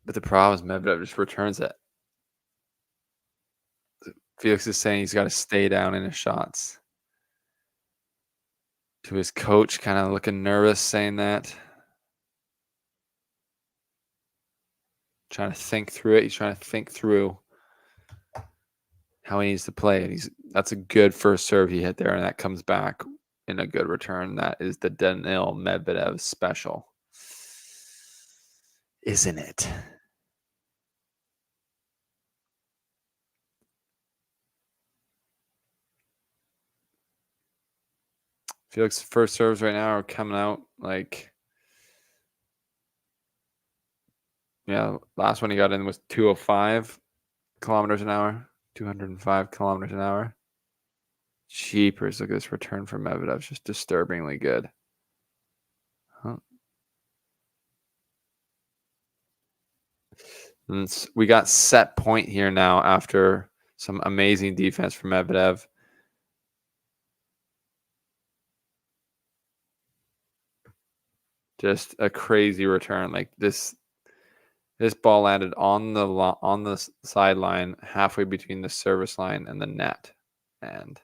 But the problem is Medvedev just returns it. Felix is saying he's got to stay down in his shots. To his coach, kind of looking nervous, saying that. Trying to think through it. He's trying to think through how he needs to play. And that's a good first serve he hit there, and that comes back in a good return. That is the Daniil Medvedev special. Isn't it? Felix's first serves right now are coming out last one he got in was 205 kilometers an hour, 205 kilometers an hour. Jeepers, look at this return from Medvedev. It's just disturbingly good. Huh. And we got set point here now after some amazing defense from Medvedev. Just a crazy return. Like this ball landed on the sideline, halfway between the service line and the net, and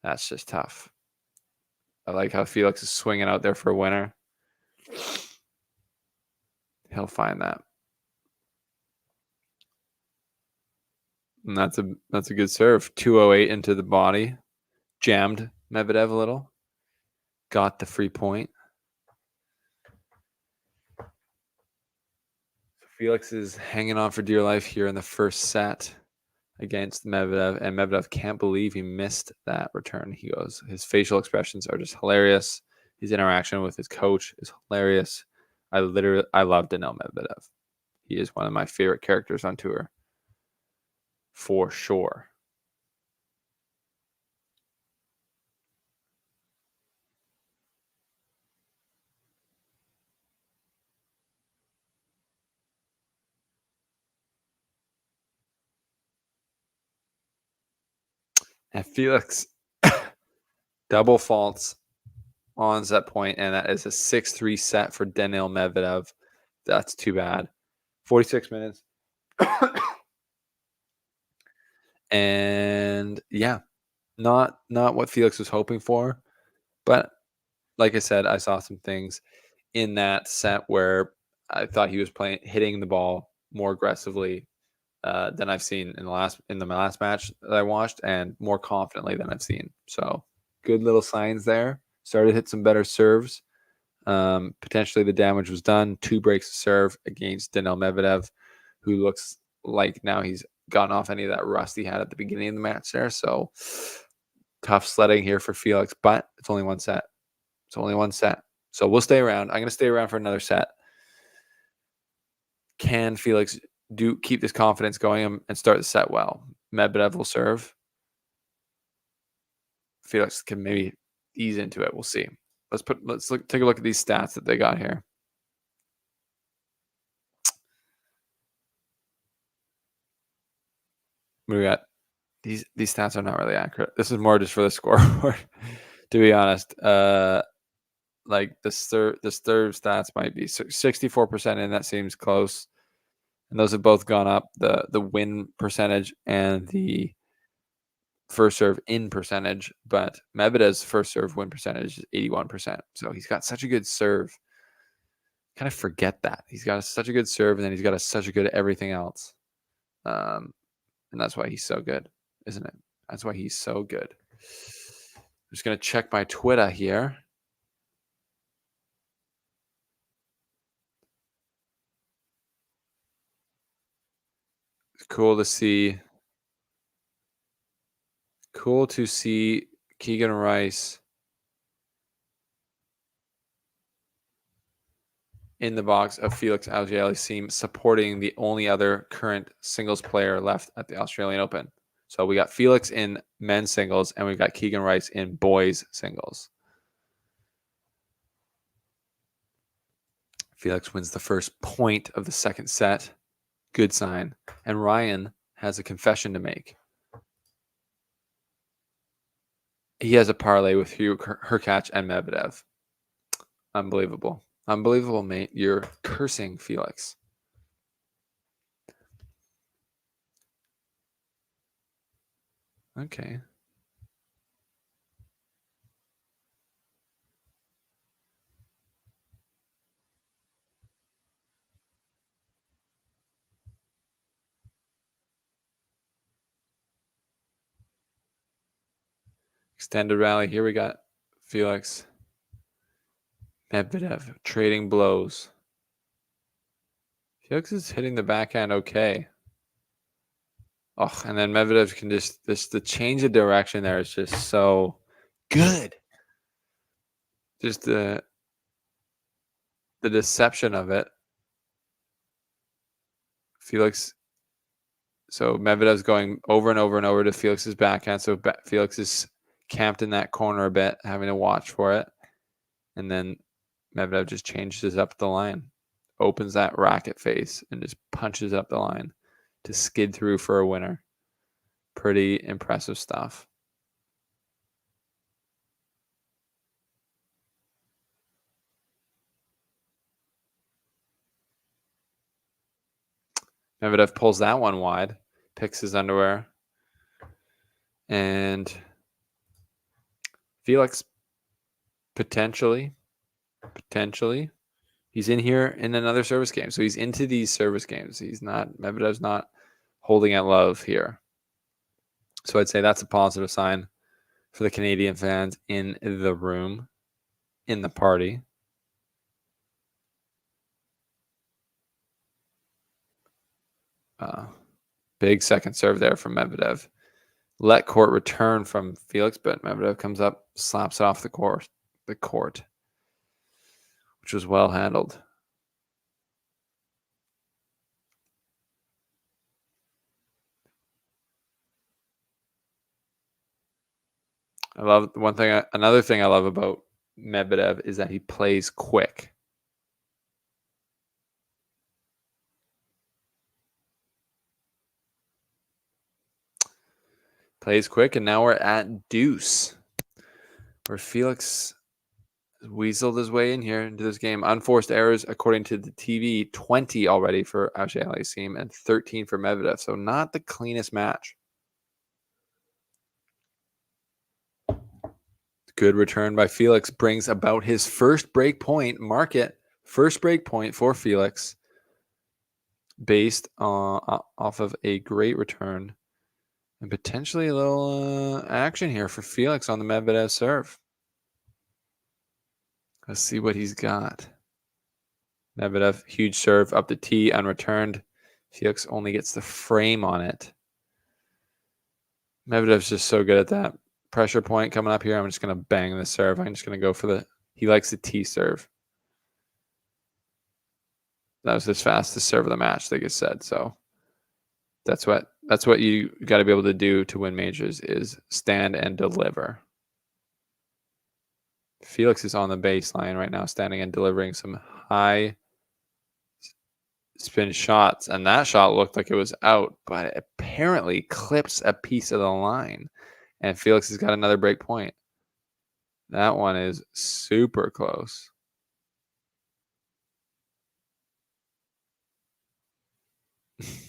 that's just tough. I like how Felix is swinging out there for a winner. He'll find that, and that's a good serve. 208 into the body, jammed Medvedev a little, got the free point. Felix is hanging on for dear life here in the first set against Medvedev, and Medvedev can't believe he missed that return. His facial expressions are just hilarious. His interaction with his coach is hilarious. I love Daniil Medvedev. He is one of my favorite characters on tour, for sure. And Felix double faults on set point, and that is a 6-3 set for Daniil Medvedev. That's too bad. 46 minutes. And not what Felix was hoping for, but like I said, I saw some things in that set where I thought he was hitting the ball more aggressively than I've seen in the last match that I watched, and more confidently than I've seen. So good little signs there. Started to hit some better serves. Potentially the damage was done. 2 breaks of serve against Daniil Medvedev, who looks like now he's gotten off any of that rust he had at the beginning of the match there. So tough sledding here for Felix, but it's only one set. So we'll stay around. I'm going to stay around for another set. Can Felix keep this confidence going and start the set well? Medvedev will serve. Felix can maybe ease into it. We'll see. Take a look at these stats that they got here. What do we got? These stats are not really accurate. This is more just for the scoreboard, to be honest. Like the serve stats might be 64% in. That seems close, and those have both gone up. The win percentage and the first serve in percentage, but Medvedev's first serve win percentage is 81%. So he's got such a good serve. Kind of forget that he's got such a good serve, and then he's got such a good everything else. And that's why he's so good, isn't it? That's why he's so good. I'm just gonna check my Twitter here. It's cool to see. Cool to see Keegan Rice in the box of Felix Auger-Aliassime, supporting the only other current singles player left at the Australian Open. So we got Felix in men's singles, and we've got Keegan Rice in boys singles. Felix wins the first point of the second set. Good sign. And Ryan has a confession to make. He has a parlay with Hugh Hurkacz and Medvedev. Unbelievable. Unbelievable, mate. You're cursing Felix. Okay. Extended rally. Here we got Felix. Medvedev trading blows. Felix is hitting the backhand okay. Oh, and then Medvedev can just the change of direction there is just so good. Just the deception of it. Felix. So Medvedev's going over and over and over to Felix's backhand. So Felix is camped in that corner a bit, having to watch for it. And then Medvedev just changes up the line, opens that racket face, and just punches up the line to skid through for a winner. Pretty impressive stuff. Medvedev pulls that one wide, picks his underwear, and Felix potentially, he's in here in another service game. So he's into these service games. Medvedev's not holding at love here. So I'd say that's a positive sign for the Canadian fans in the room, in the party. Big second serve there from Medvedev. Let court return from Felix, but Medvedev comes up, slaps it off the court, which was well handled. Another thing I love about Medvedev is that he plays quick. Plays quick, and now we're at deuce, where Felix weaseled his way in here into this game. Unforced errors, according to the TV, 20 already for Auger-Aliassime and 13 for Medvedev. So not the cleanest match. Good return by Felix brings about his first break point. Mark it. First break point for Felix based off of a great return. And potentially a little action here for Felix on the Medvedev serve. Let's see what he's got. Medvedev, huge serve up the tee, unreturned. Felix only gets the frame on it. Medvedev's just so good at that. Pressure point coming up here. I'm just going to bang the serve. I'm just going to go for he likes the tee serve. That was his fastest serve of the match, like I said. So that's what you got to be able to do to win majors is stand and deliver. Felix is on the baseline right now, standing and delivering some high spin shots, and that shot looked like it was out, but it apparently clips a piece of the line, and Felix has got another break point. That one is super close.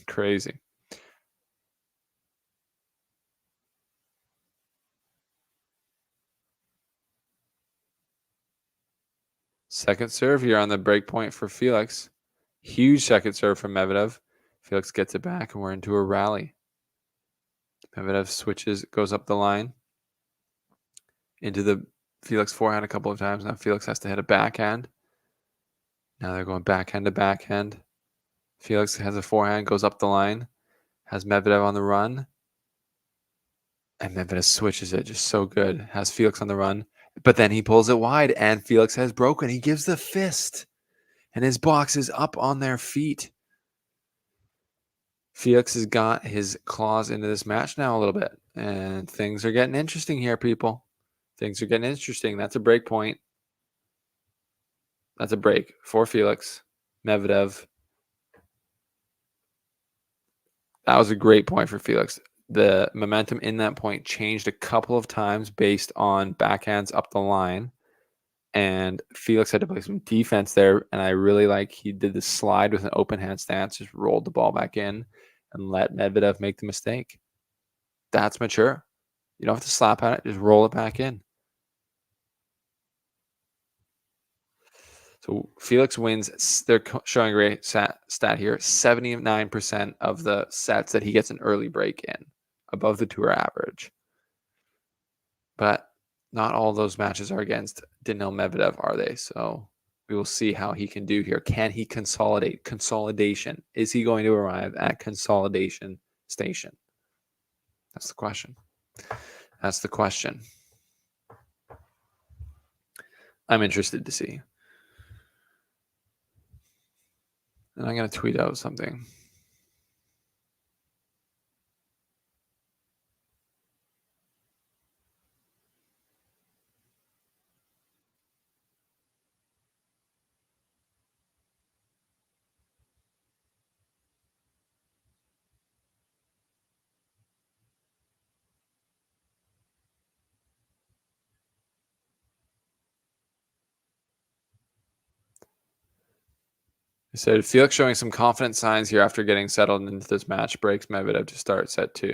Crazy. Second serve here on the break point for Felix. Huge second serve from Medvedev. Felix gets it back, and we're into a rally. Medvedev switches, goes up the line into the Felix forehand a couple of times. Now Felix has to hit a backhand. Now they're going backhand to backhand. Felix has a forehand, goes up the line, has Medvedev on the run, and Medvedev switches it just so good. Has Felix on the run, but then he pulls it wide, and Felix has broken. He gives the fist, and his box is up on their feet. Felix has got his claws into this match now a little bit, and things are getting interesting here, people. Things are getting interesting. That's a break point. That's a break for Felix. Medvedev. That was a great point for Felix. The momentum in that point changed a couple of times based on backhands up the line. And Felix had to play some defense there. And I really like he did the slide with an open hand stance, just rolled the ball back in and let Medvedev make the mistake. That's mature. You don't have to slap at it, just roll it back in. So Felix wins. They're showing a great stat here. 79% of the sets that he gets an early break in, above the tour average. But not all those matches are against Daniil Medvedev, are they? So we will see how he can do here. Can he consolidate? Consolidation. Is he going to arrive at consolidation station? That's the question. That's the question. I'm interested to see. And I'm going to tweet out something. He said Felix showing some confident signs here after getting settled into this match breaks Medvedev to start set 2.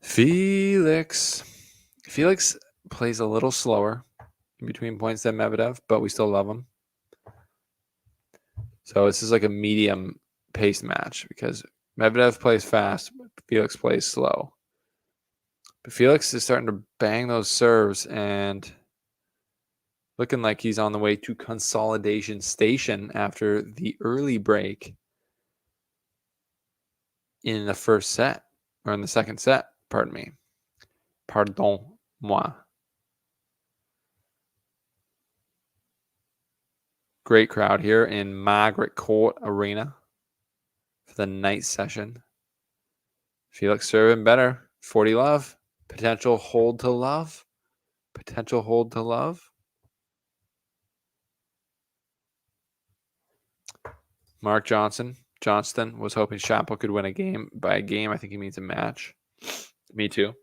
Felix plays a little slower in between points than Medvedev, but we still love him. So this is like a medium pace match because Medvedev plays fast, but Felix plays slow. But Felix is starting to bang those serves and looking like he's on the way to consolidation station after the early break in the first set, or in the second set, pardon me. Pardon moi. Great crowd here in Margaret Court Arena for the night session. Felix serving better. 40 love. Potential hold to love. Potential hold to love. Mark Johnston was hoping Shapo could win a game. By a game, I think he means a match. Me too.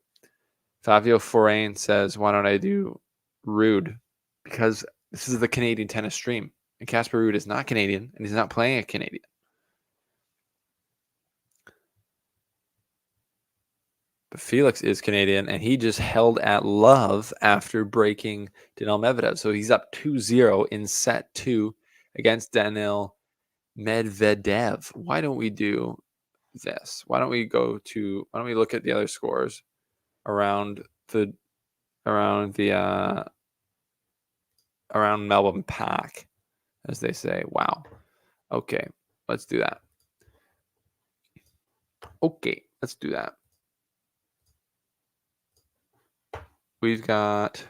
Fabio Forain says, why don't I do Rude? Because this is the Canadian tennis stream. And Casper Ruud is not Canadian, and he's not playing a Canadian. But Felix is Canadian, and he just held at love after breaking Daniil Medvedev. So he's up 2-0 in set 2 against Daniil Medvedev. Why don't we do this? Why don't we look at the other scores around Melbourne Park, as they say. Wow. Okay, let's do that. Okay, let's do that. We've got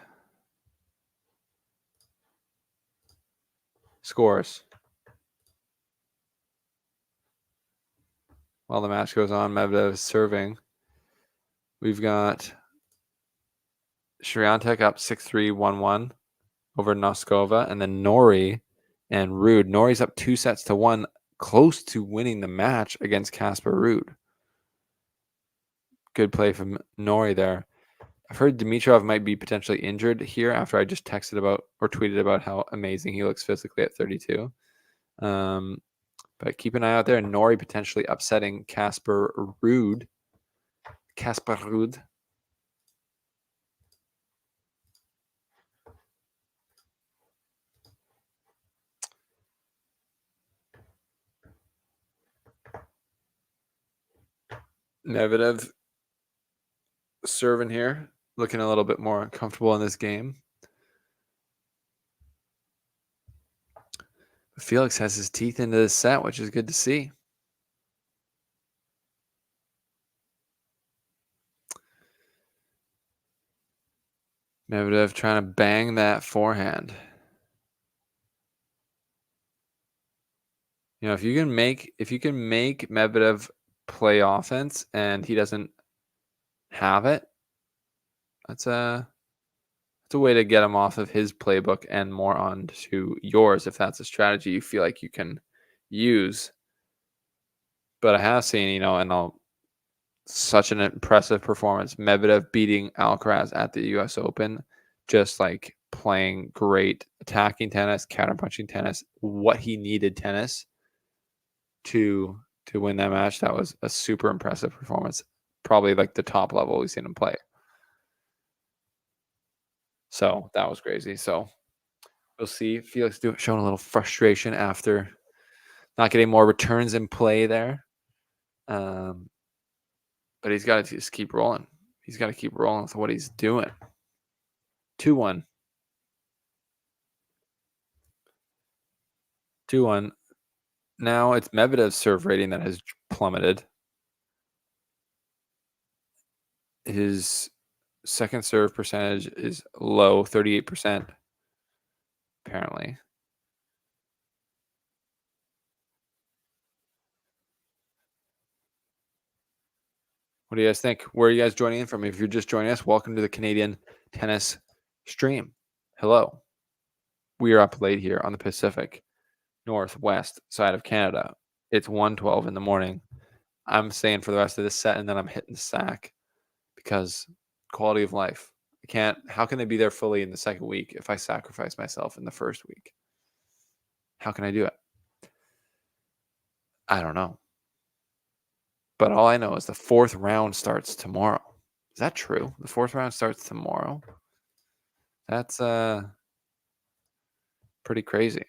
scores. While the match goes on, Medvedev is serving. We've got Swiatek up 6-3, 1-1 over Noskova, and then Nori and Ruud. Nori's up 2-1, close to winning the match against Casper Ruud. Good play from Nori there. I've heard Dimitrov might be potentially injured here after I just texted about or tweeted about how amazing he looks physically at 32. But keep an eye out there. Nori potentially upsetting Casper Ruud. Casper Ruud. Medvedev serving here, looking a little bit more comfortable in this game. Felix has his teeth into this set, which is good to see. Medvedev trying to bang that forehand. You know, if you can make Medvedev play offense and he doesn't have it, that's a way to get him off of his playbook and more onto yours if that's a strategy you feel like you can use. But I have seen, such an impressive performance. Medvedev beating Alcaraz at the US Open, just like playing great attacking tennis, counterpunching tennis, what he needed tennis to win that match. That was a super impressive performance. Probably like the top level we've seen him play. So that was crazy. So we'll see. Felix showing a little frustration after not getting more returns in play there. But he's got to just keep rolling. He's got to keep rolling with what he's doing. 2-1. 2-1. Now it's Medvedev's serve rating that has plummeted. His second serve percentage is low, 38%, apparently. What do you guys think? Where are you guys joining in from? If you're just joining us, welcome to the Canadian tennis stream. Hello. We are up late here on the Pacific Northwest side of Canada. It's 1:12 in the morning. I'm staying for the rest of this set, and then I'm hitting the sack because quality of life. How can they be there fully in the second week if I sacrifice myself in the first week? How can I do it? I don't know. But all I know is the fourth round starts tomorrow. Is that true? The fourth round starts tomorrow? That's pretty crazy.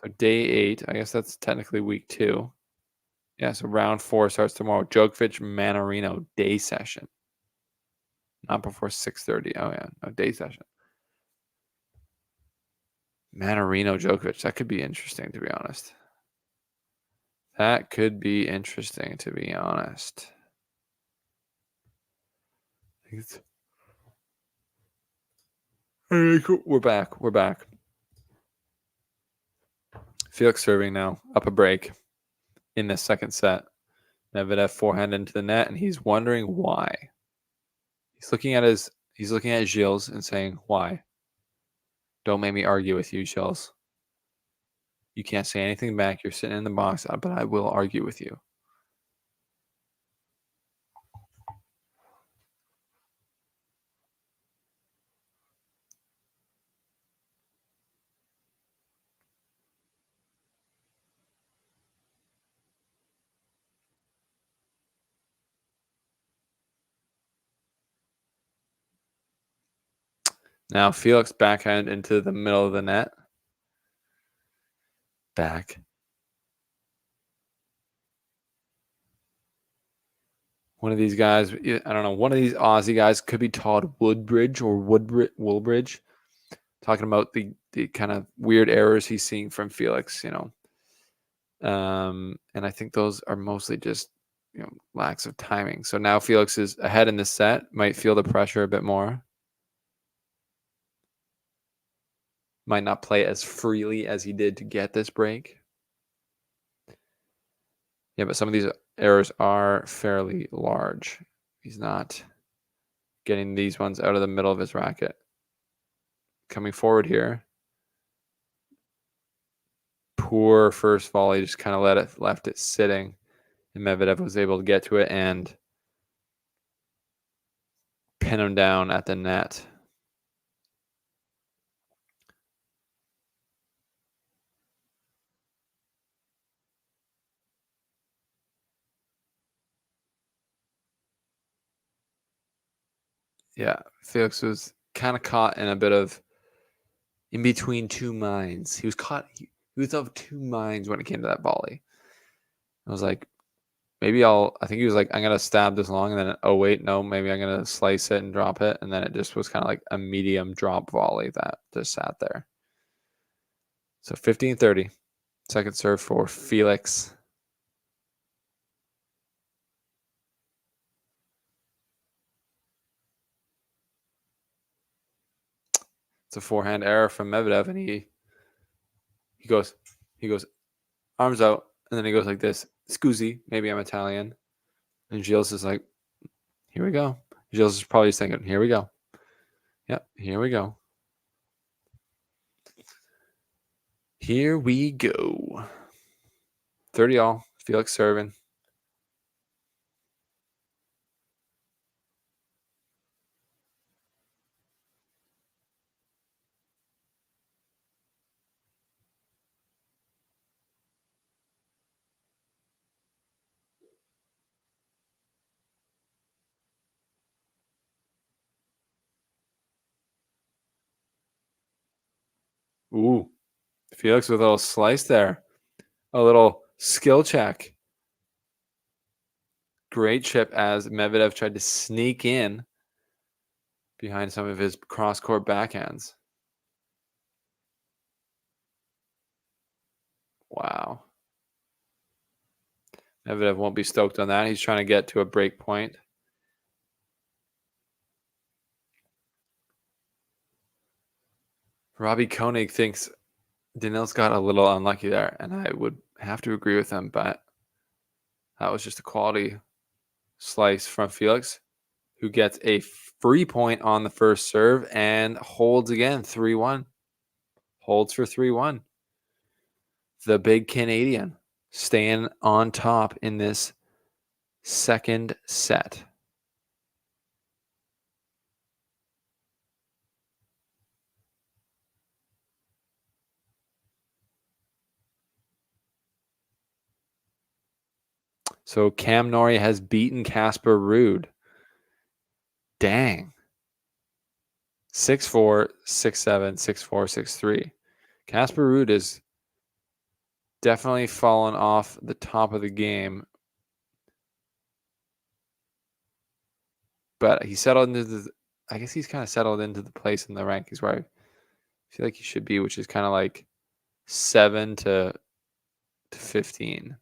So day 8, I guess that's technically week 2. Yeah, so round 4 starts tomorrow. Djokovic Manarino day session. Not before 6:30. Oh yeah, no day session. Manarino Djokovic. That could be interesting, to be honest. That could be interesting, to be honest. We're back. We're back. Felix serving now, up a break in the second set. Medvedev forehand into the net, and he's wondering why. He's looking at Gilles and saying, "Why? Don't make me argue with you, Gilles. You can't say anything back. You're sitting in the box, but I will argue with you." Now Felix backhand into the middle of the net. Back. One of these guys, I don't know, one of these Aussie guys could be Todd Woodbridge or Woolbridge. talking about the kind of weird errors he's seeing from Felix, and I think those are mostly just lacks of timing. So now Felix is ahead in the set, might feel the pressure a bit more, might not play as freely as he did to get this break. Yeah, but some of these errors are fairly large. He's not getting these ones out of the middle of his racket. Coming forward here. Poor first volley, just kind of left it sitting. And Medvedev was able to get to it and pin him down at the net. Yeah, Felix was kind of caught in a bit of in between two minds. He was of two minds when it came to that volley. I was like, I think he was like, I'm going to stab this long. And then, oh, wait, no, maybe I'm going to slice it and drop it. And then it just was kind of like a medium drop volley that just sat there. So 15-30. Second serve for Felix. It's a forehand error from Medvedev. And he goes arms out. And then he goes like this. Scusi, maybe I'm Italian. And Gilles is like, here we go. Gilles is probably just thinking, here we go. Yep, here we go. Here we go. 30 all. Felix serving. Ooh. Felix with a little slice there. A little skill check. Great chip as Medvedev tried to sneak in behind some of his cross-court backhands. Wow. Medvedev won't be stoked on that. He's trying to get to a break point. Robbie Koenig thinks Daniil's got a little unlucky there, and I would have to agree with him, but that was just a quality slice from Felix, who gets a free point on the first serve and holds again 3-1. Holds for 3-1. The big Canadian staying on top in this second set. So Cam Norrie has beaten Casper Ruud. Dang. 6-4, 6-7, 6-4, 6-3. Casper Ruud is definitely fallen off the top of the game. But he settled into I guess he's kind of settled into the place in the rankings where I feel like he should be, which is kind of like 7 to 15.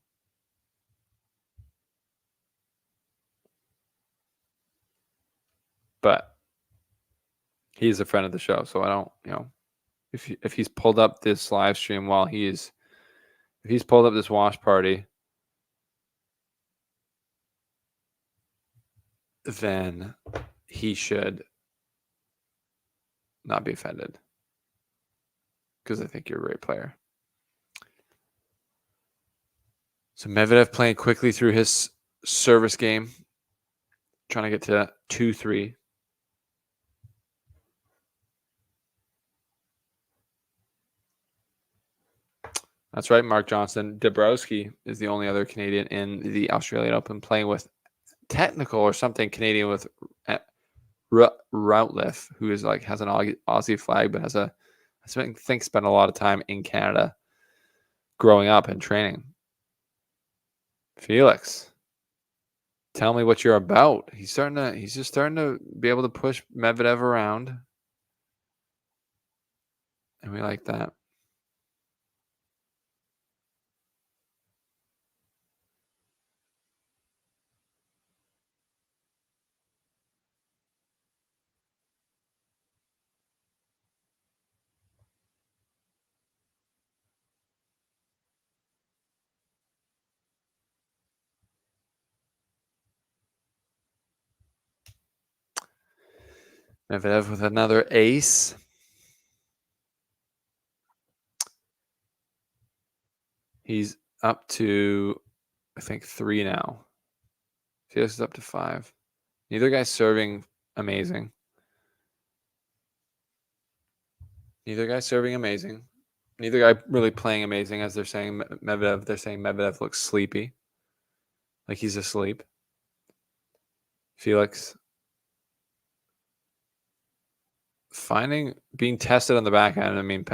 But he's a friend of the show, so I don't, if he's pulled up this live stream while if he's pulled up this watch party, then he should not be offended, because I think you're a great player. So Medvedev playing quickly through his service game, trying to get to 2-3. That's right, Mark Johnson. Dabrowski is the only other Canadian in the Australian Open playing with technical or something Canadian with Routliff, who is like has an Aussie flag, but I think spent a lot of time in Canada growing up and training. Felix, tell me what you're about. He's just starting to be able to push Medvedev around. And we like that. Medvedev with another ace. He's up to, I think, 3 now. Felix is up to 5. Neither guy's serving amazing. Neither guy's serving amazing. Neither guy really playing amazing, as they're saying Medvedev. They're saying Medvedev looks sleepy, like he's asleep. Felix being tested on the backhand. I mean,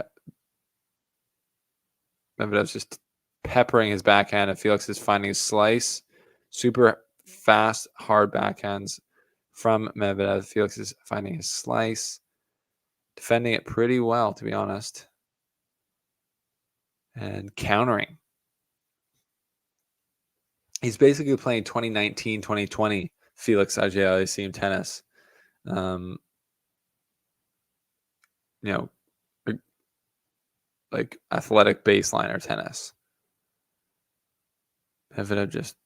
Medvedev's just peppering his backhand, and Felix is finding his slice. Super fast, hard backhands from Medvedev. Felix is finding his slice, defending it pretty well, to be honest, and countering. He's basically playing 2019, 2020 Felix Auger-Aliassime tennis. You know, like athletic baseliner tennis. Medvedev just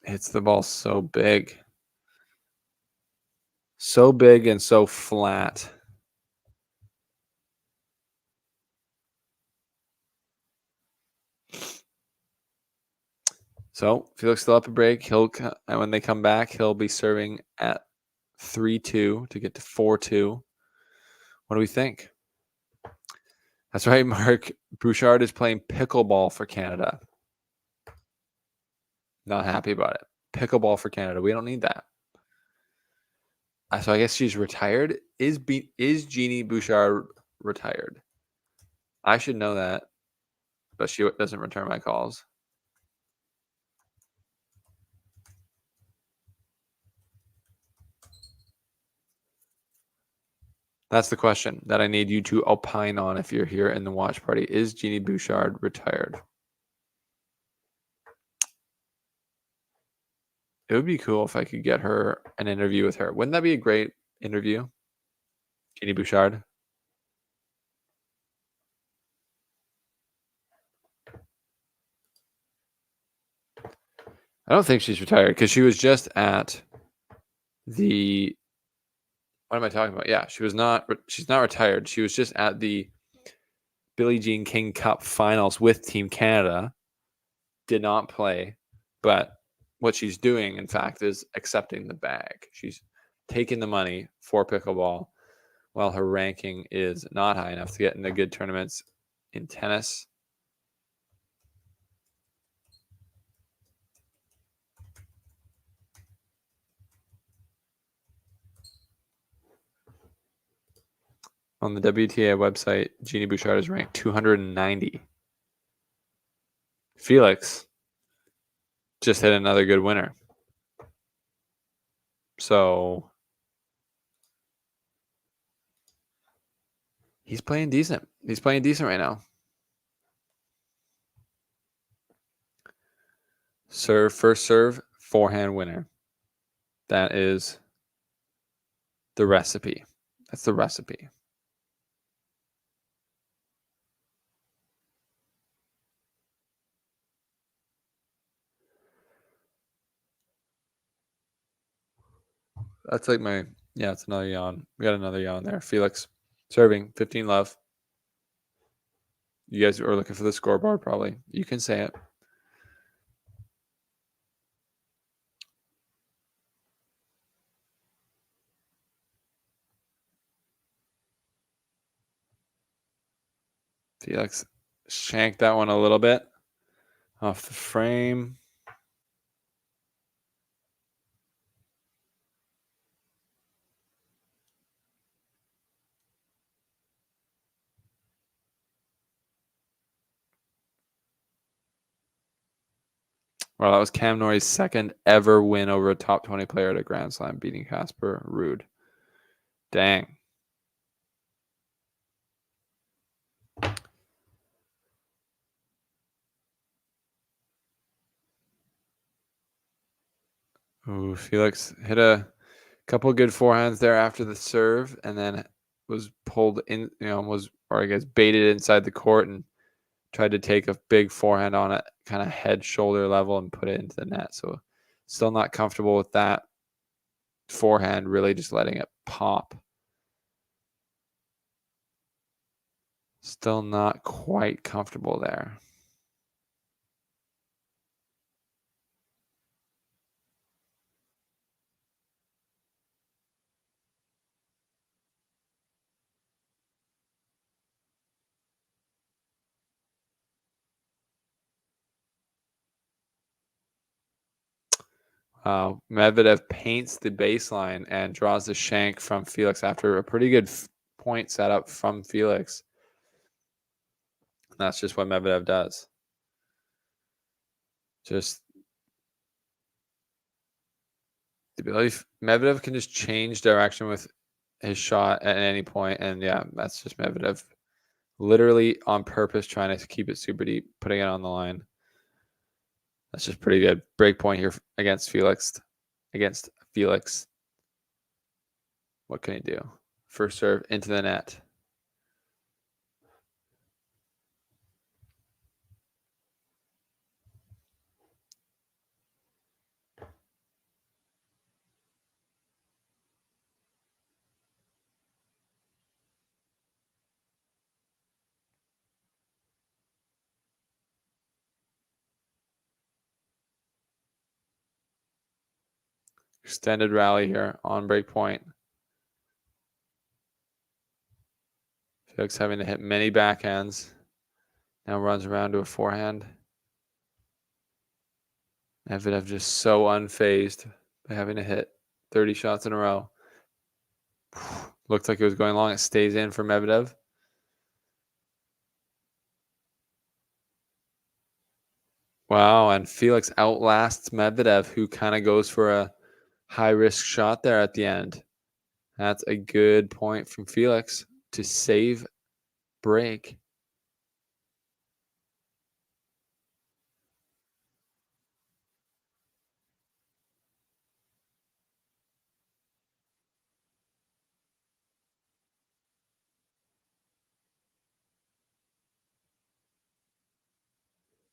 hits the ball so big. So big and so flat. So Felix still up a break. And when they come back, he'll be serving at 3-2 to get to 4-2. What do we think? That's right, Mark. Bouchard is playing pickleball for Canada. Not happy about it. Pickleball for Canada. We don't need that. So I guess she's retired. Is Jeannie Bouchard retired? I should know that, but she doesn't return my calls. That's the question that I need you to opine on if you're here in the watch party. Is Jeannie Bouchard retired? It would be cool if I could get her an interview with her. Wouldn't that be a great interview? Jeannie Bouchard. I don't think she's retired because she was just at the. What am I talking about? Yeah, she's not retired. She was just at the Billie Jean King Cup finals with Team Canada. Did not play, but what she's doing, in fact, is accepting the bag. She's taking the money for pickleball while her ranking is not high enough to get into good tournaments in tennis. On the WTA website, Jeannie Bouchard is ranked 290. Felix just hit another good winner. So he's playing decent. He's playing decent right now. First serve, forehand winner. That is the recipe. That's the recipe. That's like it's another yawn. We got another yawn there. Felix serving, 15 love. You guys are looking for the scoreboard, probably. You can say it. Felix shanked that one a little bit off the frame. Well, that was Cam Norrie's second ever win over a top 20 player at a Grand Slam, beating Casper Ruud. Dang. Ooh, Felix hit a couple good forehands there after the serve, and then was pulled in, or I guess baited inside the court and tried to take a big forehand on it, kind of head shoulder level, and put it into the net. So still not comfortable with that forehand, really just letting it pop. Still not quite comfortable there. Medvedev paints the baseline and draws the shank from Felix after a pretty good point setup from Felix. That's just what Medvedev does. Just the ability Medvedev can just change direction with his shot at any point, and yeah, that's just Medvedev literally on purpose trying to keep it super deep, putting it on the line. That's just pretty good. Break point here against Felix. What can he do? First serve into the net. Extended rally here on break point. Felix having to hit many backhands. Now runs around to a forehand. Medvedev just so unfazed by having to hit 30 shots in a row. Looked like it was going long. It stays in for Medvedev. Wow, and Felix outlasts Medvedev, who kind of goes for a high-risk shot there at the end. That's a good point from Felix to save break.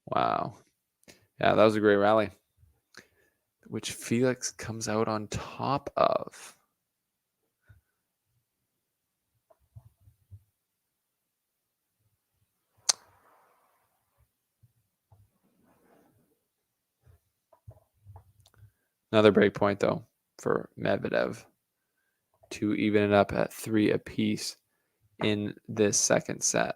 Wow. Yeah, that was a great rally, which Felix comes out on top of. Another break point, though, for Medvedev to even it up at 3 apiece in this second set.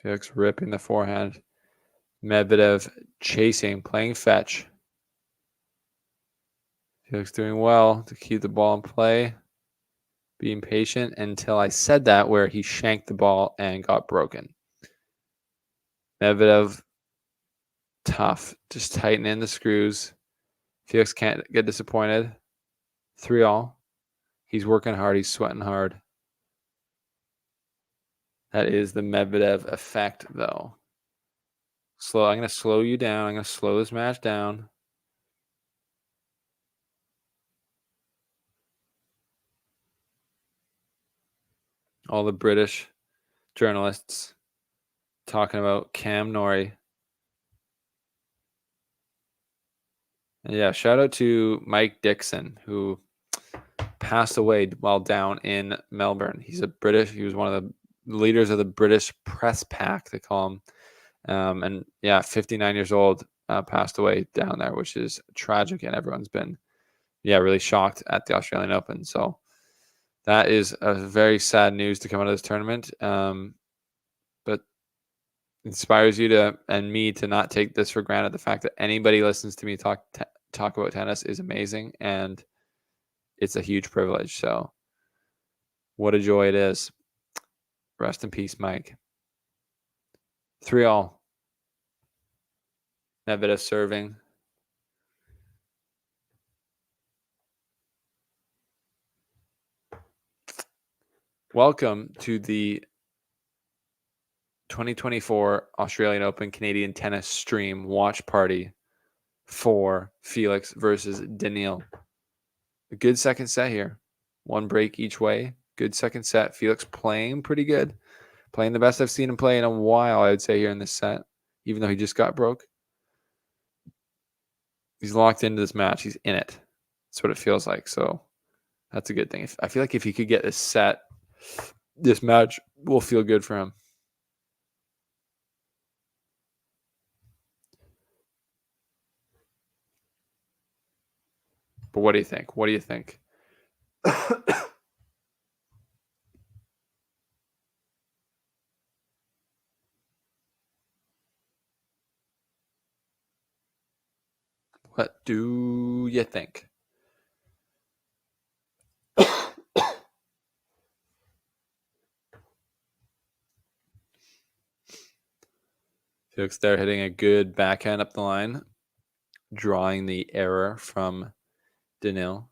Felix ripping the forehand. Medvedev chasing, playing fetch. Felix doing well to keep the ball in play, being patient until I said that, where he shanked the ball and got broken. Medvedev, tough, just tighten in the screws. Felix can't get disappointed. 3-all. He's working hard. He's sweating hard. That is the Medvedev effect, though. I'm going to slow you down. I'm going to slow this match down. All the British journalists talking about Cam Norrie. And yeah, shout out to Mike Dixon, who passed away while down in Melbourne. He was one of the leaders of the British press pack, they call him. And yeah, 59 years old, passed away down there, which is tragic. And everyone's been, really shocked at the Australian Open. So that is a very sad news to come out of this tournament. But inspires you and me to not take this for granted. The fact that anybody listens to me talk about tennis is amazing, and it's a huge privilege. So what a joy it is. Rest in peace, Mike. 3-all. Medvedev serving. Welcome to the 2024 Australian Open Canadian Tennis Stream watch party for Felix versus Daniil. A good second set here. One break each way. Good second set. Felix playing pretty good. Playing the best I've seen him play in a while, I would say, here in this set, even though he just got broke. He's locked into this match. He's in it. That's what it feels like. So that's a good thing. I feel like if he could get this set, this match will feel good for him. But what do you think? What do you think? What do you think? Felix there hitting a good backhand up the line, drawing the error from Daniil.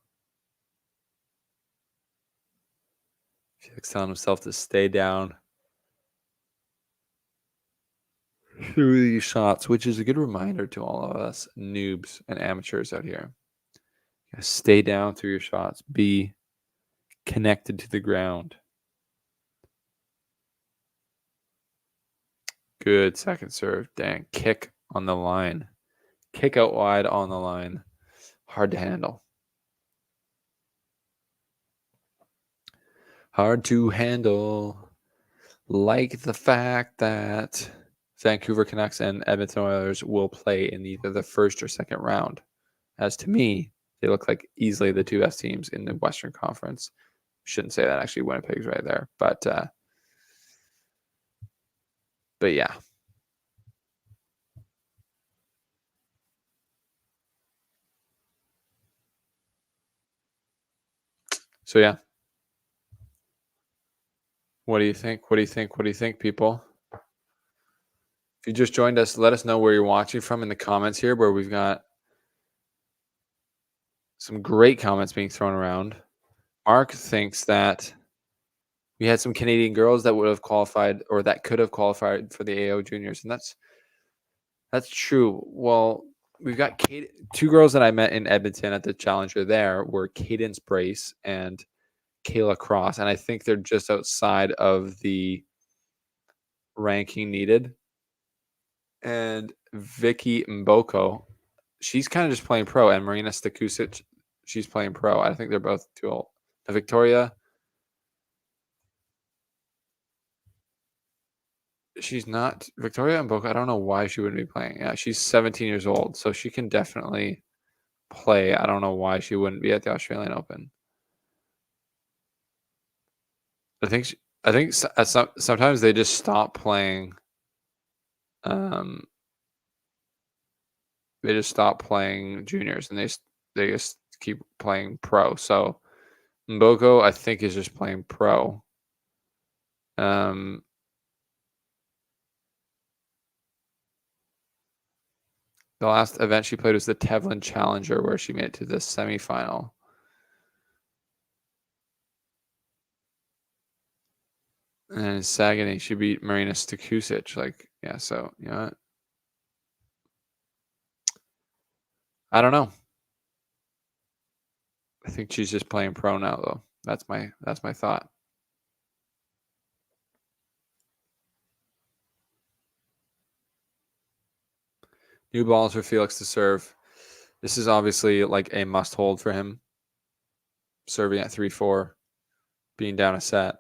Felix telling himself to stay down through these shots, which is a good reminder to all of us noobs and amateurs out here. You gotta stay down through your shots. Be connected to the ground. Good second serve. Dang. Kick on the line. Kick out wide on the line. Hard to handle. Hard to handle. Like the fact that Vancouver Canucks and Edmonton Oilers will play in either the first or second round. As to me, they look like easily the two best teams in the Western Conference. Shouldn't say that, actually. Winnipeg's right there. But yeah. So yeah. What do you think? What do you think? What do you think, people? If you just joined us, let us know where you're watching from in the comments here, where we've got some great comments being thrown around. Mark thinks that we had some Canadian girls that would have qualified or that could have qualified for the AO juniors, and that's true. Well, we've got two girls that I met in Edmonton at the Challenger. There were Cadence Brace and Kayla Cross, and I think they're just outside of the ranking needed. And Vicky Mboko, she's kind of just playing pro, and Marina Stakusic, she's playing pro. I think they're both too old. Victoria, she's not Victoria Mboko. I don't know why she wouldn't be playing. Yeah, she's 17 years old, so she can definitely play. I don't know why she wouldn't be at the Australian Open. I think sometimes they just stop playing. They just stop playing juniors and they just keep playing pro. So Mboko, I think, is just playing pro. The last event she played was the Tevlin Challenger, where she made it to the semifinal. And Saganay, she beat Marina Stakusic. Like, yeah, so you know what? I don't know. I think she's just playing pro now, though. That's my thought. New balls for Felix to serve. This is obviously like a must hold for him. Serving at 3-4, being down a set.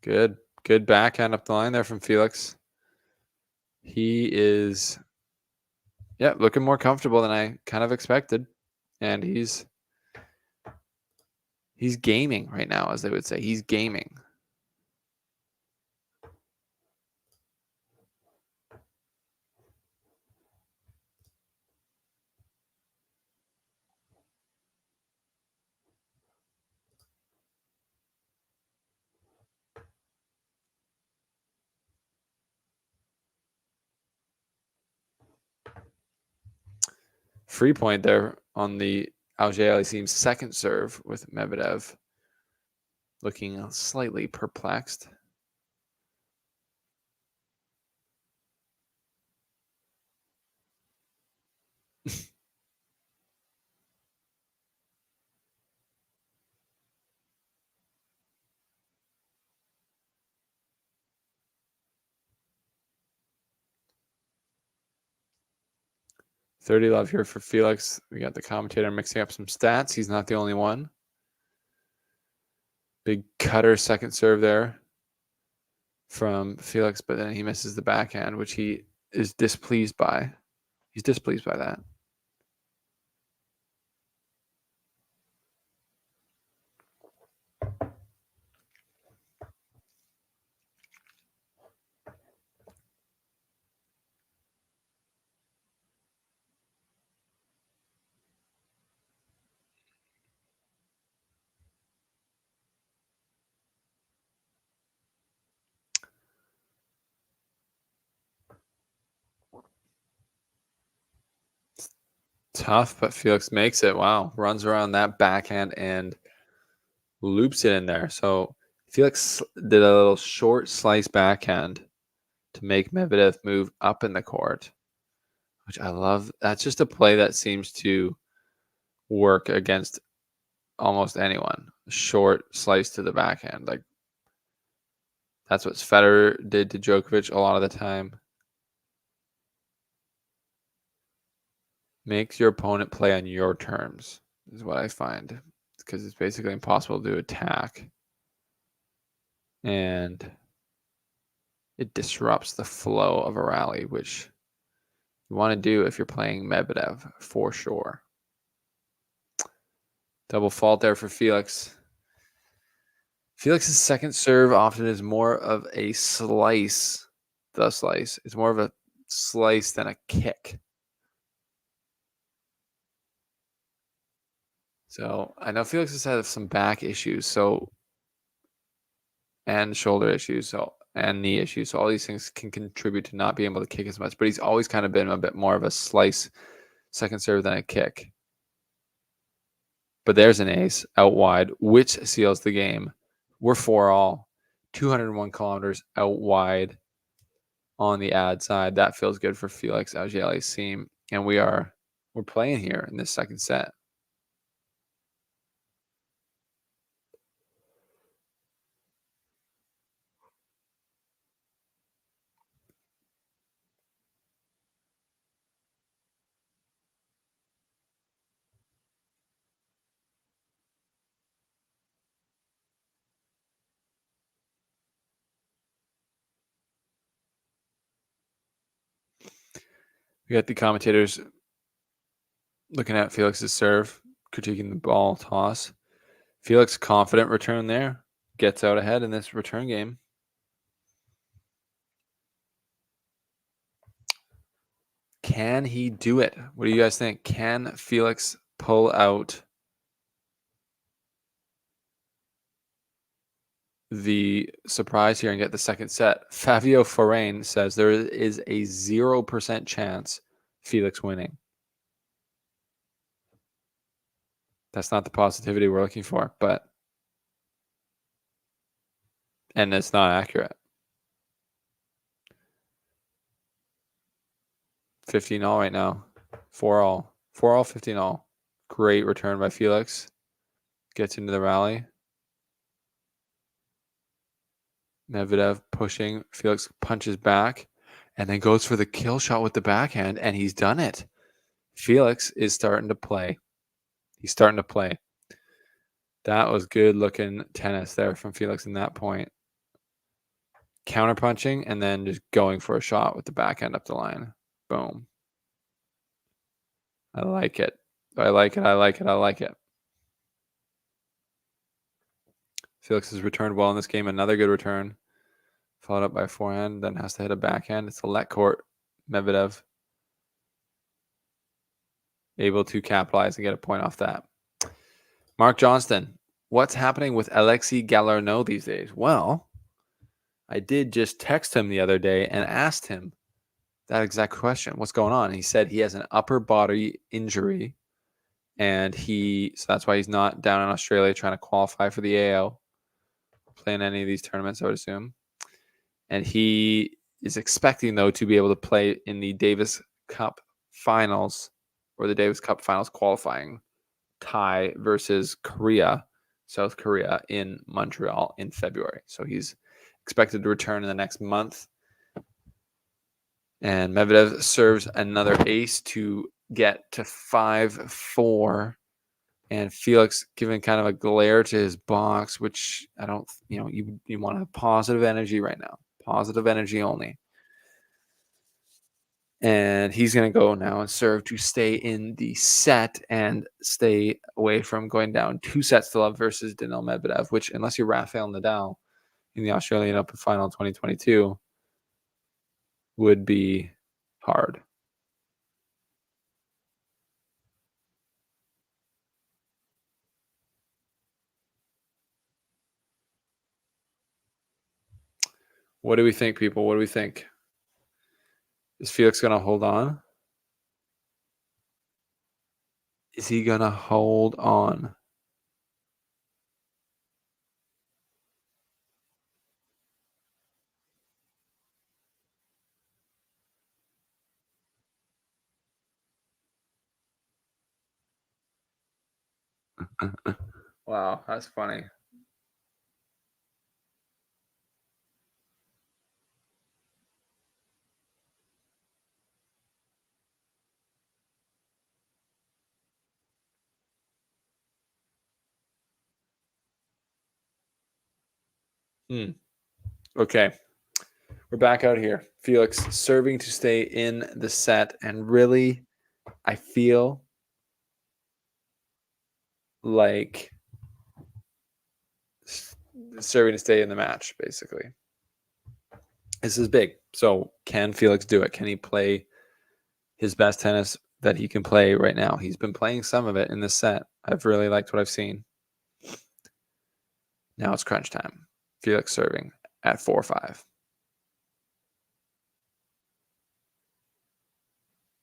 Good backhand up the line there from Felix. He is, yeah, looking more comfortable than I kind of expected. And he's gaming right now, as they would say. He's gaming. Free point there on the Auger Aliassime's second serve with Medvedev looking slightly perplexed. $30 love here for Felix. We got the commentator mixing up some stats. He's not the only one. Big cutter second serve there from Felix, but then he misses the backhand, which he is displeased by. He's displeased by that. Tough, but Felix makes it. Wow. Runs around that backhand and loops it in there. So Felix did a little short slice backhand to make Medvedev move up in the court, which I love. That's just a play that seems to work against almost anyone. Short slice to the backhand. Like that's what Federer did to Djokovic a lot of the time. Makes your opponent play on your terms is what I find, because it's basically impossible to attack. And it disrupts the flow of a rally, which you want to do if you're playing Medvedev for sure. Double fault there for Felix. Felix's second serve often is more of a slice. The slice. It's more of a slice than a kick. So I know Felix has had some back issues, and shoulder issues, and knee issues. So all these things can contribute to not being able to kick as much. But he's always kind of been a bit more of a slice second serve than a kick. But there's an ace out wide, which seals the game. We're 4-all, 201 kilometers out wide on the ad side. That feels good for Felix Auger-Aliassime, and we're playing here in this second set. We got the commentators looking at Felix's serve, critiquing the ball toss. Felix, confident return there. Gets out ahead in this return game. Can he do it? What do you guys think? Can Felix pull out the surprise here and get the second set? Fabio Forain says there is a 0% chance Felix winning. That's not the positivity we're looking for, and it's not accurate. 15-all right now. 4-all. 4-all, 15-all. Great return by Felix. Gets into the rally. Medvedev pushing. Felix punches back and then goes for the kill shot with the backhand, and he's done it. Felix is starting to play. He's starting to play. That was good-looking tennis there from Felix in that point. Counterpunching and then just going for a shot with the backhand up the line. Boom. I like it. I like it. I like it. I like it. Felix has returned well in this game. Another good return. Followed up by a forehand. Then has to hit a backhand. It's a let court. Medvedev able to capitalize and get a point off that. Mark Johnston. What's happening with Alexei Galarneau these days? Well, I did just text him the other day and asked him that exact question. What's going on? And he said he has an upper body injury, and so that's why he's not down in Australia trying to qualify for the AO, playing any of these tournaments, I would assume. And he is expecting, though, to be able to play in the Davis Cup finals or the Davis Cup finals qualifying tie versus South Korea in Montreal in February. So he's expected to return in the next month. And Medvedev serves another ace to get to 5-4. And Felix giving kind of a glare to his box, which I don't, you want to have positive energy right now. Positive energy only. And he's going to go now and serve to stay in the set and stay away from going down 2-0 versus Daniil Medvedev, which, unless you're Rafael Nadal in the Australian Open final 2022, would be hard. What do we think, people? What do we think? Is Felix going to hold on? Is he going to hold on? Wow, that's funny. Okay, we're back out here. Felix serving to stay in the set, and really, I feel like serving to stay in the match, basically. This is big. So can Felix do it? Can he play his best tennis that he can play right now? He's been playing some of it in this set. I've really liked what I've seen. Now it's crunch time. Felix serving at 4-5.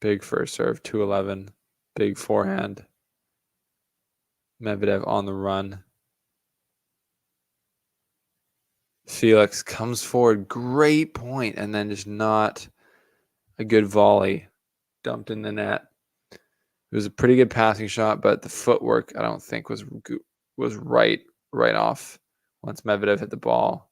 Big first serve, 2-11. Big forehand. Medvedev on the run. Felix comes forward, great point, and then just not a good volley dumped in the net. It was a pretty good passing shot, but the footwork I don't think was right off once Medvedev hit the ball.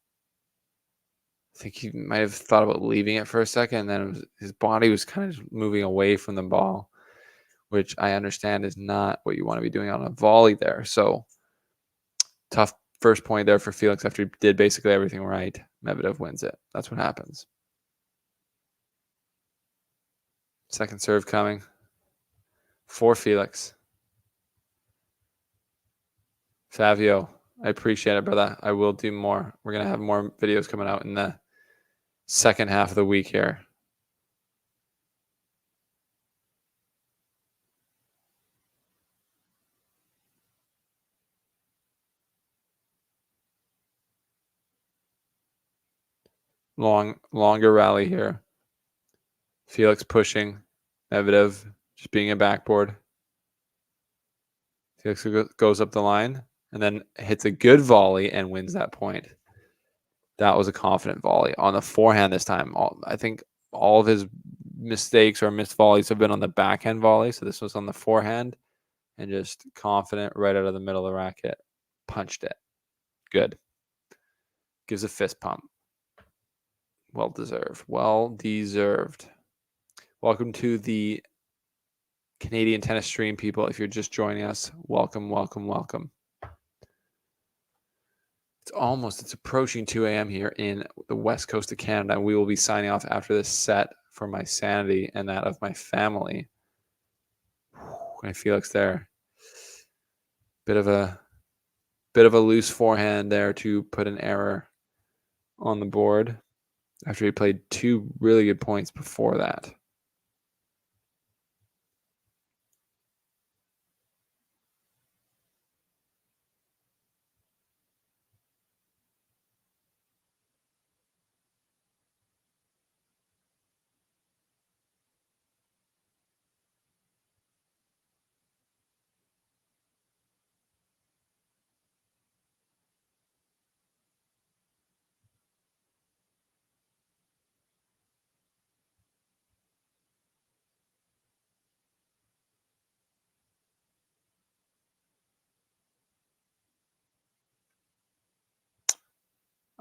I think he might have thought about leaving it for a second, and then his body was kind of just moving away from the ball, which I understand is not what you want to be doing on a volley there. So tough first point there for Felix after he did basically everything right. Medvedev wins it. That's what happens. Second serve coming for Felix. Favio, I appreciate it, brother. I will do more. We're going to have more videos coming out in the second half of the week here. Longer rally here. Felix pushing. Medvedev just being a backboard. Felix goes up the line and then hits a good volley and wins that point. That was a confident volley on the forehand this time. I think all of his mistakes or missed volleys have been on the backhand volley. So this was on the forehand and just confident right out of the middle of the racket. Punched it. Good. Gives a fist pump. Well deserved. Well deserved. Welcome to the Canadian tennis stream, people. If you're just joining us, welcome, welcome, welcome. It's approaching 2 a.m. here in the west coast of Canada. We will be signing off after this set for my sanity and that of my family. And Felix there. Bit of a loose forehand there to put an error on the board after he played two really good points before that.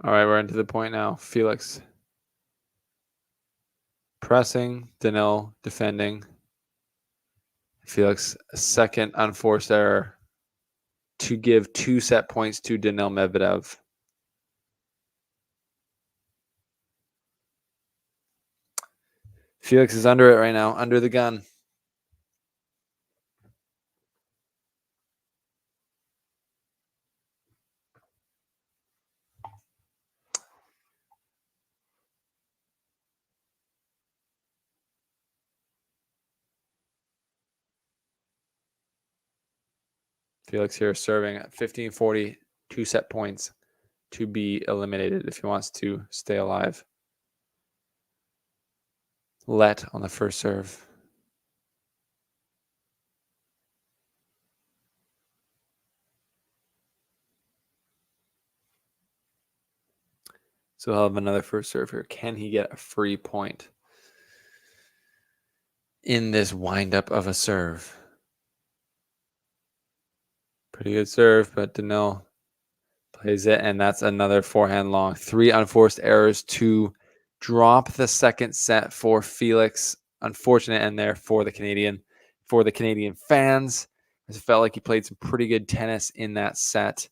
All right, we're into the point now. Felix pressing, Danil defending. Felix, a second unforced error to give 2 set points to Danil Medvedev. Felix is under it right now, under the gun. Felix here serving at 15-40, 2 set points to be eliminated if he wants to stay alive. Let on the first serve. So he'll have another first serve here. Can he get a free point in this windup of a serve? Pretty good serve, but Danil plays it, and that's another forehand long. 3 unforced errors to drop the second set for Felix. Unfortunate end there for the Canadian. For the Canadian fans, it felt like he played some pretty good tennis in that set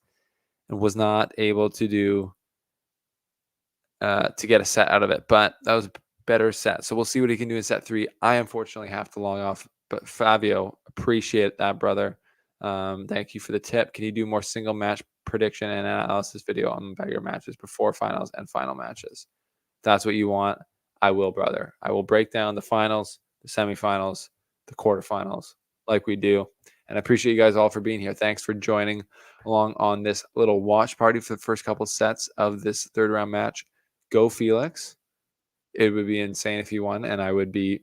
and was not able to do to get a set out of it. But that was a better set. So we'll see what he can do in set 3. I unfortunately have to log off. But Fabio, appreciate that, brother. Thank you for the tip. Can you do more single match prediction and analysis video on bigger matches before finals and final matches? If that's what you want, I will, brother. I will break down the finals, the semifinals, the quarterfinals like we do. And I appreciate you guys all for being here. Thanks for joining along on this little watch party for the first couple sets of this third round match. Go Felix. It would be insane if he won, and I would be,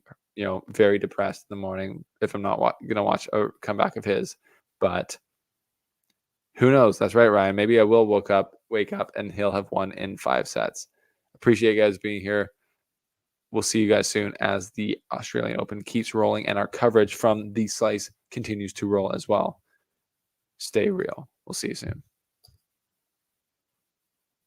very depressed in the morning if I'm not going to watch a comeback of his. But who knows? That's right, Ryan. Maybe I will wake up, and he'll have won in 5 sets. Appreciate you guys being here. We'll see you guys soon as the Australian Open keeps rolling and our coverage from the slice continues to roll as well. Stay real. We'll see you soon.